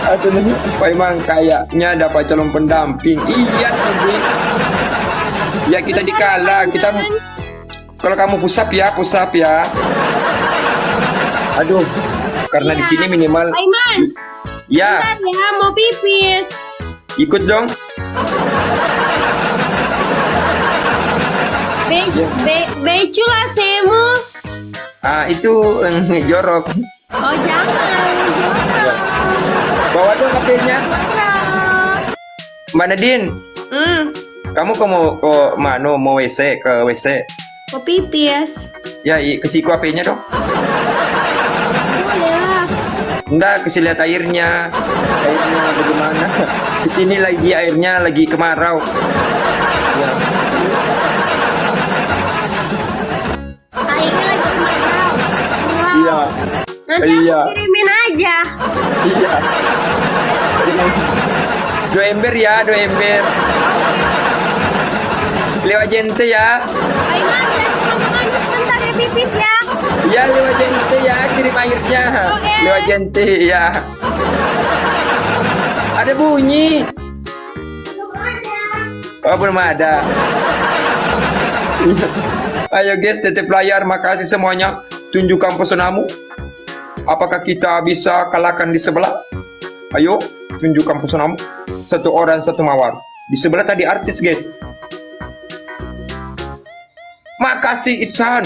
Aslinya Pak Imam kayaknya dapat calon pendamping. Iya sih. Ya kita dikalah. Kita kalau kamu push up ya. Aduh, karena di sini minimal. Aiman, Ya, ya mau pipis. ikut dong. Becula semu. Ah, itu jorok. Oh jangan. Bawa dong HP-nya. Mbak Nadine, kamu mau ke mana? Mau WC? Ke WC? Mau pipis. Ya, kasih ku HP-nya dong. Boleh lah. Enggak, kasih lihat airnya. Airnya bagaimana? Di sini lagi airnya lagi kemarau. Ya. Airnya lagi kemarau. Iya. Nanti Iya. aku kirimin aja. Iya. 2 ember ya, 2 ember. Lewat jente ya. Aiman, jangan manis bentar ya pipis ya. Ya, lewat jente ya, kirim airnya. Oke. Lewat jente ya. Ada bunyi. Oh, belum ada. Ayo guys, titip layar, makasih semuanya. Tunjukkan pesonamu. Apakah kita bisa kalahkan di sebelah? Ayo, tunjukkan pesonamu. 1 orang 1 mawar. Di sebelah tadi artis guys. Makasih Ihsan.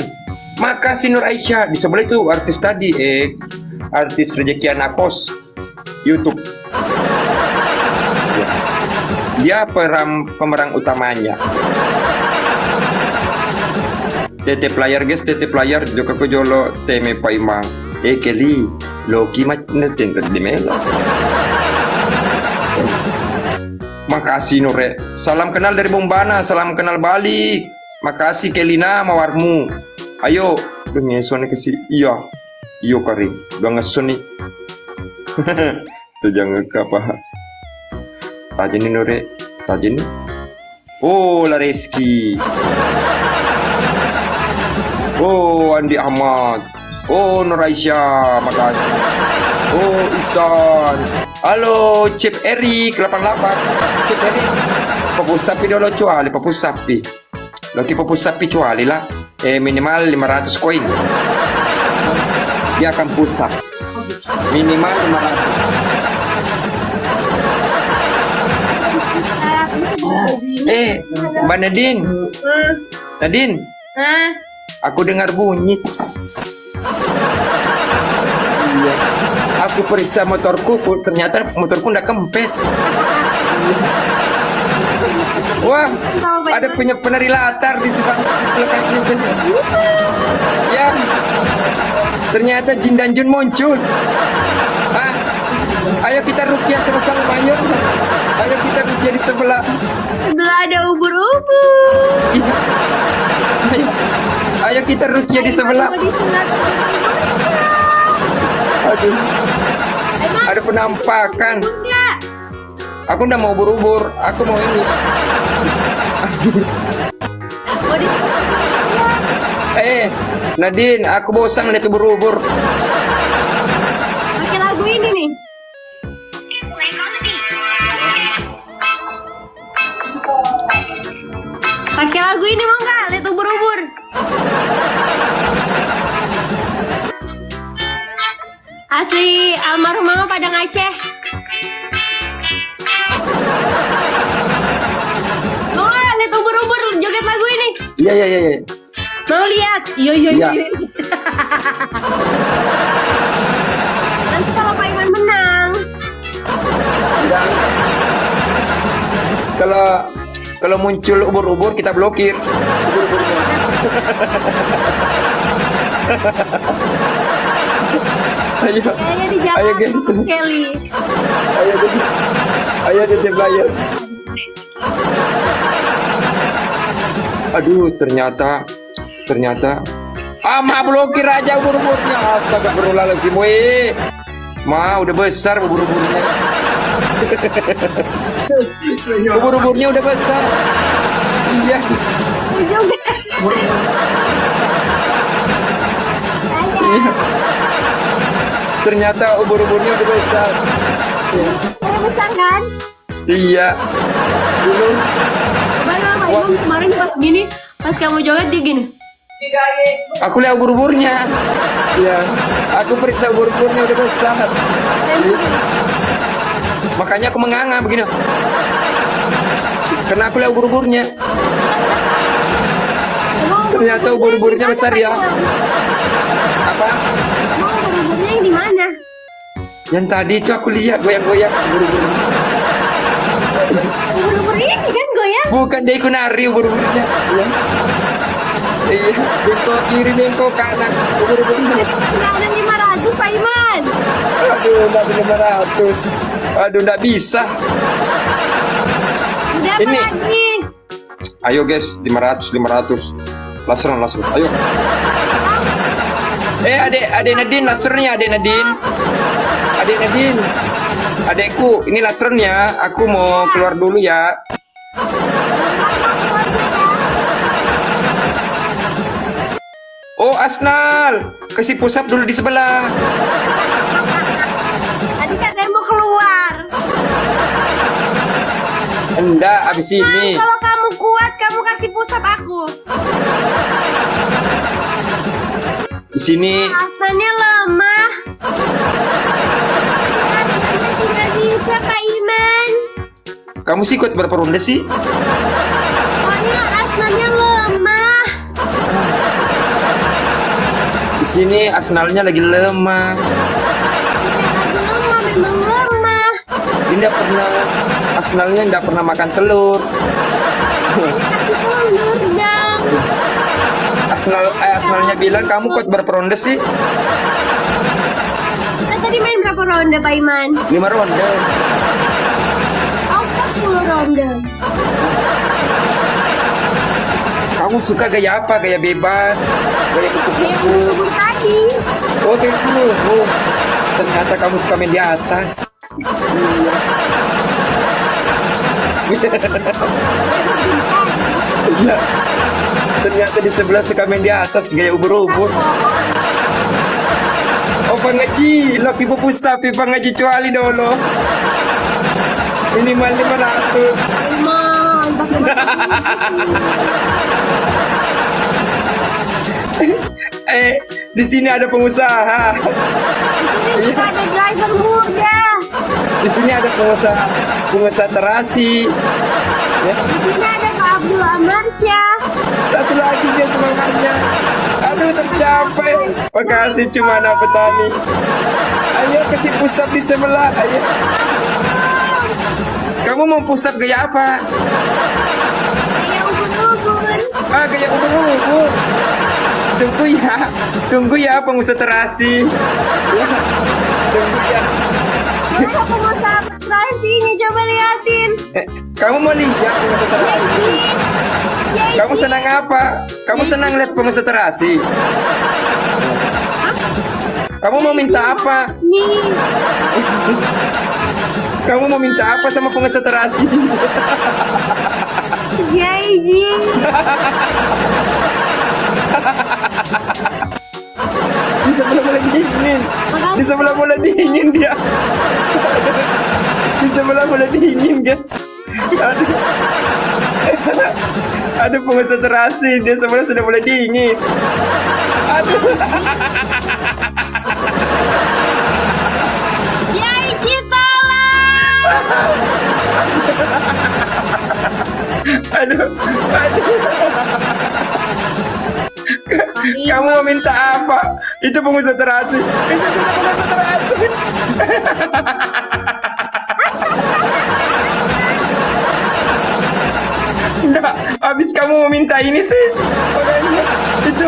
Makasih Nur Aisyah. Di sebelah itu artis tadi, artis Rezeki Anakos YouTube. Dia pemeran utamanya. Tete player guys, tete player juga ke jolo teme Pak Imam. Keli Loki macam tingkat di melo. Makasih Nure. Salam kenal dari Bombana, salam kenal balik. Makasih Kelina mawarmu. Ayo, dengan Sony kasih. Iya. Iyo kari, dengan Sony. Tuh jangan apa. Tajin ini Nure, tajin. Oh, La Reski. Oh, Andi Ahmad. Oh, Nur Aisyah, makasih. Oh, Isan. Halo, Chip Erik 88. Chip Erik. Papus sapi dulu cuali, papus sapi. Lagi papus sapi cuali lah. Minimal 500 koin. Dia akan pusat. Minimal 500. Mbak Nadine. Nadine. Hah? Aku dengar bunyi. Iya. Aku periksa motorku, ternyata motorku udah kempes. Wah, ada penari latar di sebelah lokasi. Ya, ternyata Jin dan Jun muncul. Ah, ayo kita rukyah sama-sama, ayo. Ayo kita rukyah di sebelah. Sebelah ada ubur-ubur. Iya. Ayo kita rukyah di sebelah. Mau disunat. Aduh, ada penampakan. Enggak. Aku udah mau ubur-ubur, aku mau ini. Mau disunat. Nadine, aku bosan lihat ubur-ubur. Pakai lagu ini nih. Pakai lagu ini mau nggak? Lihat ubur-ubur. Asli almarhum mama Padang Aceh. Mau nggak lihat ubur-ubur joget lagu ini? Iya. Mau lihat? Iya. Iya. Nanti kalau Pak Iman menang. Kalau muncul ubur-ubur kita blokir. Ubur-ubur Ayo, Kayaknya di jalan ayo gitu. Kelly. Ayo gitu. Ayo titip layar. Aduh, ternyata ma blokir aja ubur-uburnya. Astagfirullahaladzim, weh. Ma udah besar ubur-uburnya. Ubur-uburnya udah besar. Iya. Iya. Ternyata ubur-uburnya udah besar. Udah besar kan? Iya. Dulu Baru kemarin pas gini, pas kamu joget dia gini. aku lihat ubur-uburnya. Iya. Aku periksa ubur-uburnya udah besar. Makanya aku menganga begini. Karena aku lihat ubur-uburnya. Ternyata ubur-uburnya besar ya. Apa? Mau ubur-uburnya yang di mana? Yang tadi itu aku lihat goyang-goyang ubur-uburnya. Ubur-ubur ini kan goyang. Bukan dia ikut nari ubur-uburnya. Iya. Iya, bengkok kiri, bengkok kanan. Ubur-uburnya. Nggak ada 500 Pak Iman. Aduh, enggak 500. Aduh, enggak bisa. Udah apa Ini. lagi? Ayo guys, 500. Lasron. Ayo. Adek Nadine, lasronnya Adek Nadine. Adekku, ini lasronnya. Aku mau keluar dulu ya. Oh, Asnal. Kasih push up dulu di sebelah. Tadi katanya mau keluar. Enggak, abis ini. Kalau kamu kuat, kamu kasih push up aku. Di sini. Rasanya lemah. Rasanya tidak bisa Pak Iman. Kamu sih ikut berapa ronde sih? Soalnya asnanya lemah. Di sini Asnalnya lagi lemah. Tidak lagi lemah, memang lemah. Dia Asnalnya tidak pernah makan telur. Kasih telur dong. Asnalnya bilang kamu kuat berapa ronde sih? Nah, tadi main berapa ronde Pak Iman? 5 ronde. Oh, 10 ronde. Kamu suka gaya apa? Gaya bebas? Gaya Kayak kupu-kupu? ubur tadi. Oh, kayak gitu. Oh, ternyata kamu suka main di atas. Iya. Ternyata di sebelah suka main di atas gaya ubur-ubur. Oh, pengaji, laki pusat, pengaji cuali dulu. Minimal 500. Iman, Di sini ada pengusaha. ini juga ada driver muda. Di sini ada pengusaha terasi. Ya. Di sini ada Kak Abdul Amarsyah. Satu lagi dia semangatnya. Aduh, tercapai. Makasih cuma anak petani. Ayo kasih pusat di sebelah. Ayo. Kamu mau pusat gaya apa? Kayak ubur-ubur. Gaya ubur-ubur. Tunggu ya pengusaha terasi. Tunggu ya. Mana pengusaha terasinya, coba liatin. Kamu mau lihat pengusaha terasi? Kamu senang apa? Kamu senang lihat pengusaha terasi? Kamu mau minta apa? Nih, Kamu mau minta apa sama pengusaha terasi? Jaiji. Di sebelah mulai dingin. Di sebelah mulai dingin dia. Di sebelah mulai dingin guys. Aduh. Aduh, pengusaha terasi. Dia sebelah sudah mulai dingin. Aduh. Jaiji tolong. Aduh. Kamu mau minta apa? Itu pengusaha terasi. Itu pengusaha terasi. Enggak, habis kamu meminta ini sih. Makanya itu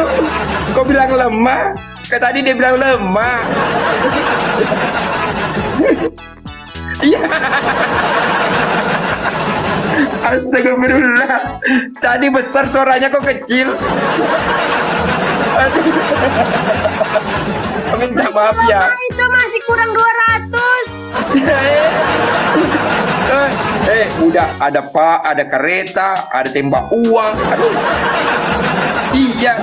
kau bilang lemah. Kayak tadi dia bilang lemah. Iya. Astagfirullah. Tadi besar suaranya kok kecil. Aduh. Minta maaf ya. Itu masih kurang 200. Udah ada Pak, ada kereta, ada tembak uang. Aduh. Iya.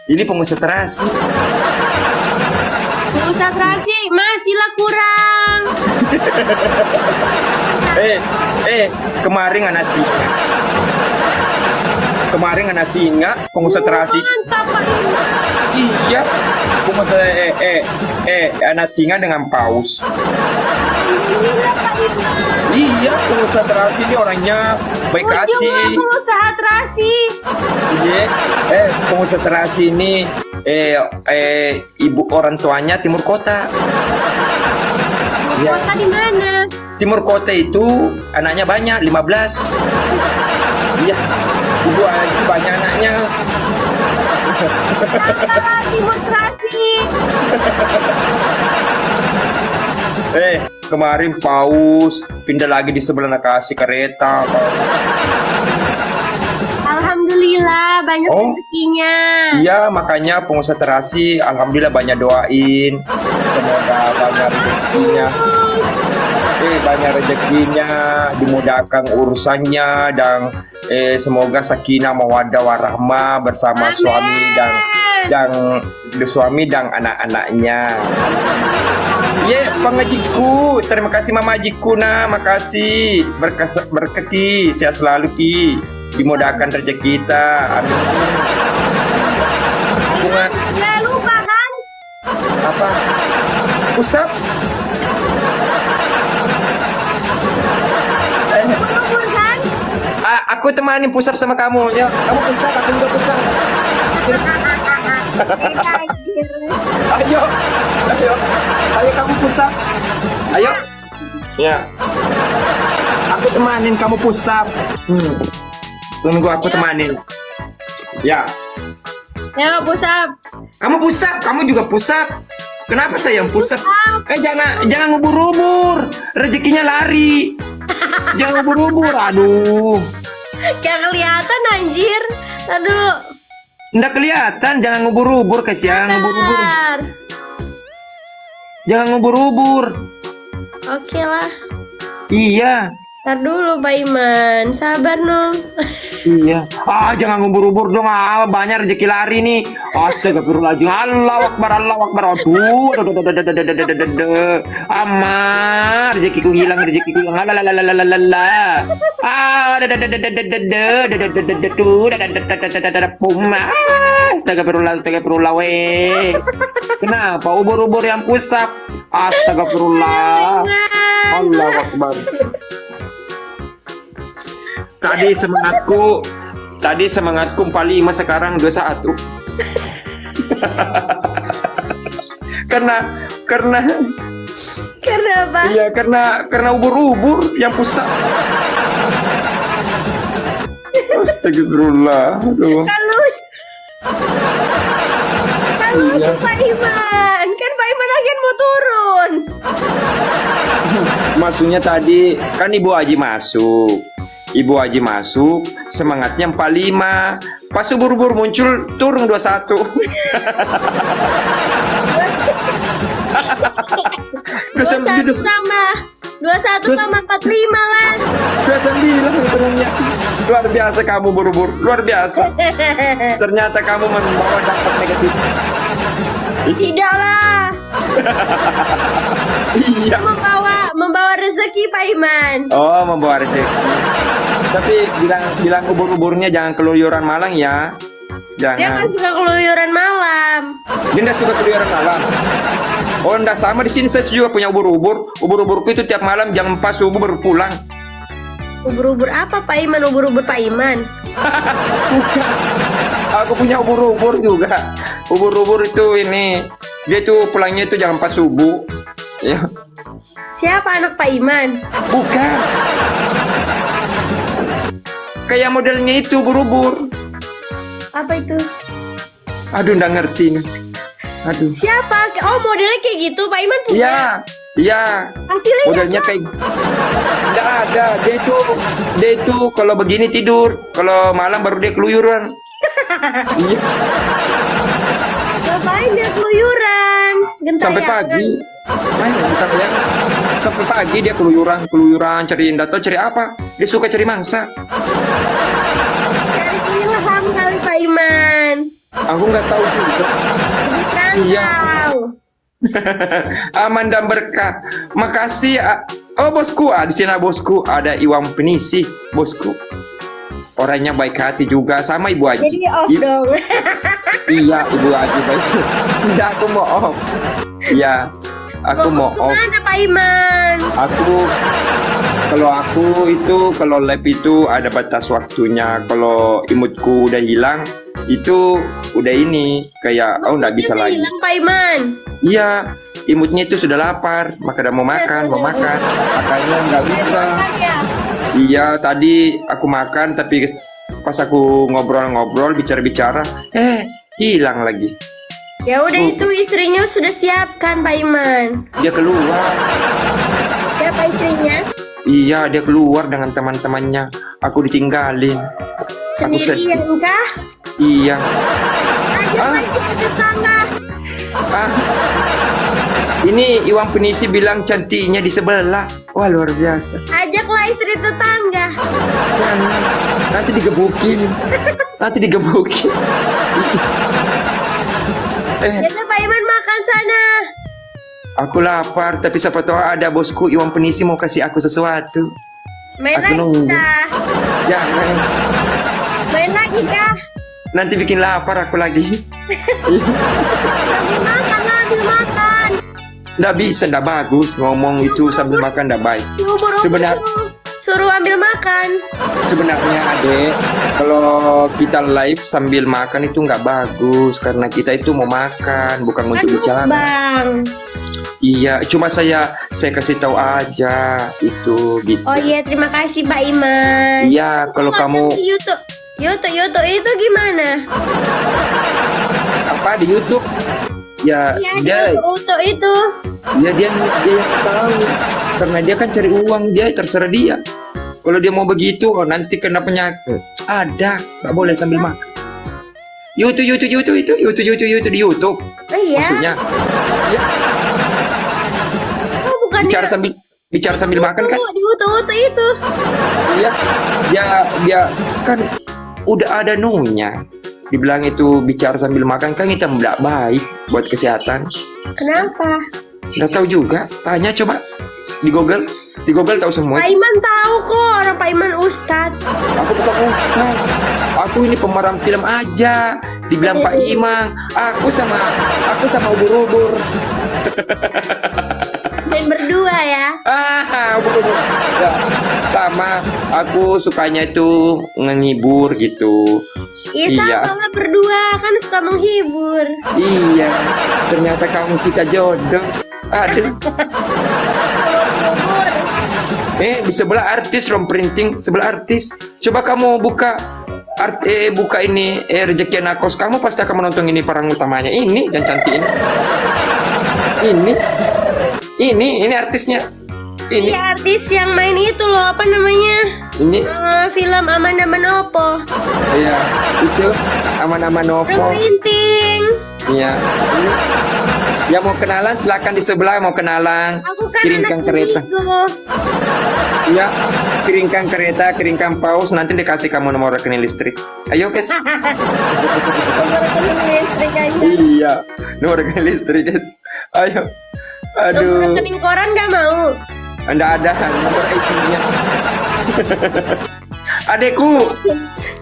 Ini pengusaha terasi. Ustaz Rasi, masihlah kurang. Kemarin anak singa pengusaha terasi. Mantap Pak Iman. Iya, pengusaha anak singa dengan paus. Alhamdulillah Pak Iman. Iya, pengusaha terasi ini orangnya baik hati. Ujung pengusaha terasi. Iya, pengusaha terasi ini ibu orang tuanya timur kota. Ya. Kota di mana? Timur kota itu anaknya banyak, 15. Iya, ibu banyak anaknya. Timur terasi. Kemarin paus pindah lagi di sebelah kasih kereta. Alhamdulillah banyak rezekinya. Iya, makanya pengusaha terasi alhamdulillah banyak doain. Semoga banyak rezekinya. Banyak rezekinya, dimudahkan urusannya dan semoga sakinah mawaddah warahmah bersama suami dan anak-anaknya. Pengajiku, terima kasih Mama Ajiku makasih berkati sehat selalu Ki, dimudahkan rezeki kita. Amin. Bunga. Nggak lupa kan? Apa? Pusat? Kubur kan? Aku temanin pusat sama kamu ya. Kamu pusat, aku juga pusat. Ayo kamu pusat. Ayo. Ya. Aku temanin kamu pusat. Tunggu aku temanin. Ya. Ya pusat. Kamu pusat, kamu juga pusat. Kenapa saya yang pusat? Jangan ngubur-ubur. Rezekinya lari. Jangan ngubur-ubur. Aduh. Gak kelihatan anjir. Ntar dulu. Nggak kelihatan, jangan ngubur-ubur, kasihan ngubur-ubur. Bentar. Jangan ngubur-ubur. Oke lah. Iya. Ntar dulu Pak Iman. Sabar dong. Iya. Jangan ngubur-ubur dong. Banyak rezeki lari nih. Astagfirullahaladzim. Allahu Akbar, Allahu Akbar. Aduh. Amar. Rezekiku hilang. Lalalalalalala. Astagfirullah. Weh. Kenapa ubur-ubur yang pusat? Astagfirullah. Allahu Akbar. Tadi semangatku 45, sekarang 21. Karena apa? iya, karena ubur-ubur yang pusat. Astagfirullah. Aduh. Kan lucu Pak Iman. Kan Pak Iman akhirnya mau turun. Maksudnya tadi kan Ibu Haji masuk, semangatnya 45. Pas ubur-ubur muncul, turun 21. 21 sama 45 lah. 29 sebenarnya. Luar biasa kamu buru-buru, luar biasa. Ternyata kamu membawa dampak negatif. Tidaklah. Iya. Membawa rezeki Pak Iman. Oh, membawa rezeki. Tapi bilang ubur-uburnya jangan keluyuran malam ya. Dia Jangan. kan suka keluyuran malam. Dia nggak suka keluyuran malam. Oh, nggak sama di sini, saya juga punya ubur-ubur. Ubur-uburku itu tiap malam jam 4 subuh baru pulang. Ubur-ubur apa Pak Iman? Ubur-ubur Pak Iman. Aku punya ubur-ubur juga. Ubur-ubur itu ini, dia tuh pulangnya itu jam 4 subuh. Ya. Siapa anak Pak Iman? Bukan. Kayak modelnya itu berubur. Apa itu? Aduh, nggak ngerti nih. Aduh. Siapa? Oh, modelnya kayak gitu, Pak Iman punya. Iya, iya. Hasilnya Modelnya kayak nggak ada. Dia itu kalau begini tidur, kalau malam baru dia keluyuran. Iya. ngapain dia keluyuran? Sampai pagi. Sampai pagi dia keluyuran cari cari apa? Dia suka cari mangsa. Cari ilham kali Pak Iman. Aku nggak tahu juga. Iya. Aman dan berkah. Makasih. Oh bosku, di sini bosku ada Iwan Penisi, bosku. Orangnya baik hati juga sama Ibu Aji. Jadi off dong. Iya, Ibu Aji baik. Tidak, aku mau off. Iya, aku mau off. Mana Pak Iman? Kalau live itu ada batas waktunya. Kalau imutku udah hilang, itu udah ini kayak nggak bisa lagi. Hilang Pak Iman. Iya, imutnya itu sudah lapar, maka udah mau makan, makanya nggak bisa. Iya, tadi aku makan, tapi pas aku ngobrol-ngobrol, bicara-bicara, hilang lagi. Ya udah itu istrinya sudah siapkan Pak Iman. Dia keluar. Siapa istrinya? Iya, dia keluar dengan teman-temannya. Aku ditinggalin. Aku sedih. Sendirian kah? Iya. Ayo lagi ke tetangga. Ini Iwan Penisi bilang cantiknya di sebelah. Wah, luar biasa. Ajaklah istri tetangga. Jangan. Nanti digebukin. Jadi Pak Iman makan sana. Aku lapar, tapi siapa tahu ada bosku Iwan Penisi mau kasih aku sesuatu. Main Aku lagi nunggu. kah? Jangan. Main lagi kah? Nanti bikin lapar aku lagi. Ambil makan. Nggak bisa, nggak bagus ngomong itu sambil makan, nggak baik. Si ubur-ubur suruh ambil makan. Sebenarnya adek, kalau kita live sambil makan itu nggak bagus karena kita itu mau makan bukan untuk bicara. Bang. Iya, cuma saya kasih tahu aja itu gitu. Oh iya, terima kasih Pak Iman. Iya, kalau kamu YouTube itu gimana? apa di YouTube? Ya, Iya, YouTube itu. Ya dia yang tahu karena dia kan cari uang, dia terserah dia. Kalau dia mau begitu, nanti kena penyakit. Ada, nggak boleh sambil makan. YouTube di YouTube. Oh iya. Maksudnya, ya, Oh, bukan bicara sambil makan kan? Di YouTube itu. Iya, dia kan udah ada nunya. Dibilang itu bicara sambil makan kan itu tidak baik buat kesehatan. Kenapa? Nggak tahu juga, tanya coba di Google tahu semua. Pak Iman tahu kok, orang Pak Iman Ustadz. Aku bukan ustaz, aku ini pemeran film aja. Dibilang Pak Imang, aku sama ubur-ubur. Dan berdua ya. Ubur-ubur. Ya, sama aku sukanya itu ngehibur gitu. Iya, sama lah berdua kan suka menghibur. Iya, ternyata kamu kita jodoh. Aduh. Di sebelah artis Rom Printing, sebelah artis. Coba kamu buka ini rezeki Nakos, kamu pasti akan menonton ini peran utamanya. Ini dan cantik ini artisnya. Ini Iya, artis yang main itu loh, apa namanya? ini Film Aman-Aman Opo. iya, itu aman-aman Rom Novo. Printing. Iya. Ya mau kenalan silakan di sebelah, mau kenalan. Aku kan Kirimkan anak kereta. indigo. Iya, kirimkan kereta, kirimkan paus, nanti dikasih kamu nomor rekening listrik. Ayo, guys. Nomor rekening listrik aja. Iya, nomor rekening listrik, guys. Ayo. Nomor Aduh, rekening koran gak mau. Anda ada nomor IT-nya. Adekku,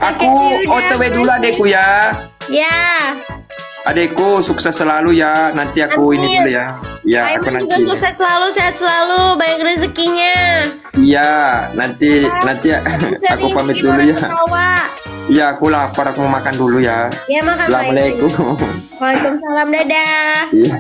aku OTW dulu adekku ya. Ya. Adekku sukses selalu ya. Nanti aku ini dulu ya. Ya, Pak aku Iman juga nanti. sukses selalu, sehat selalu, banyak rezekinya. Iya, nanti aku pamit dulu ya. Iya, aku lapar, aku mau makan dulu ya. Ya makan. Assalamualaikum. Waalaikumsalam, dadah. Iya.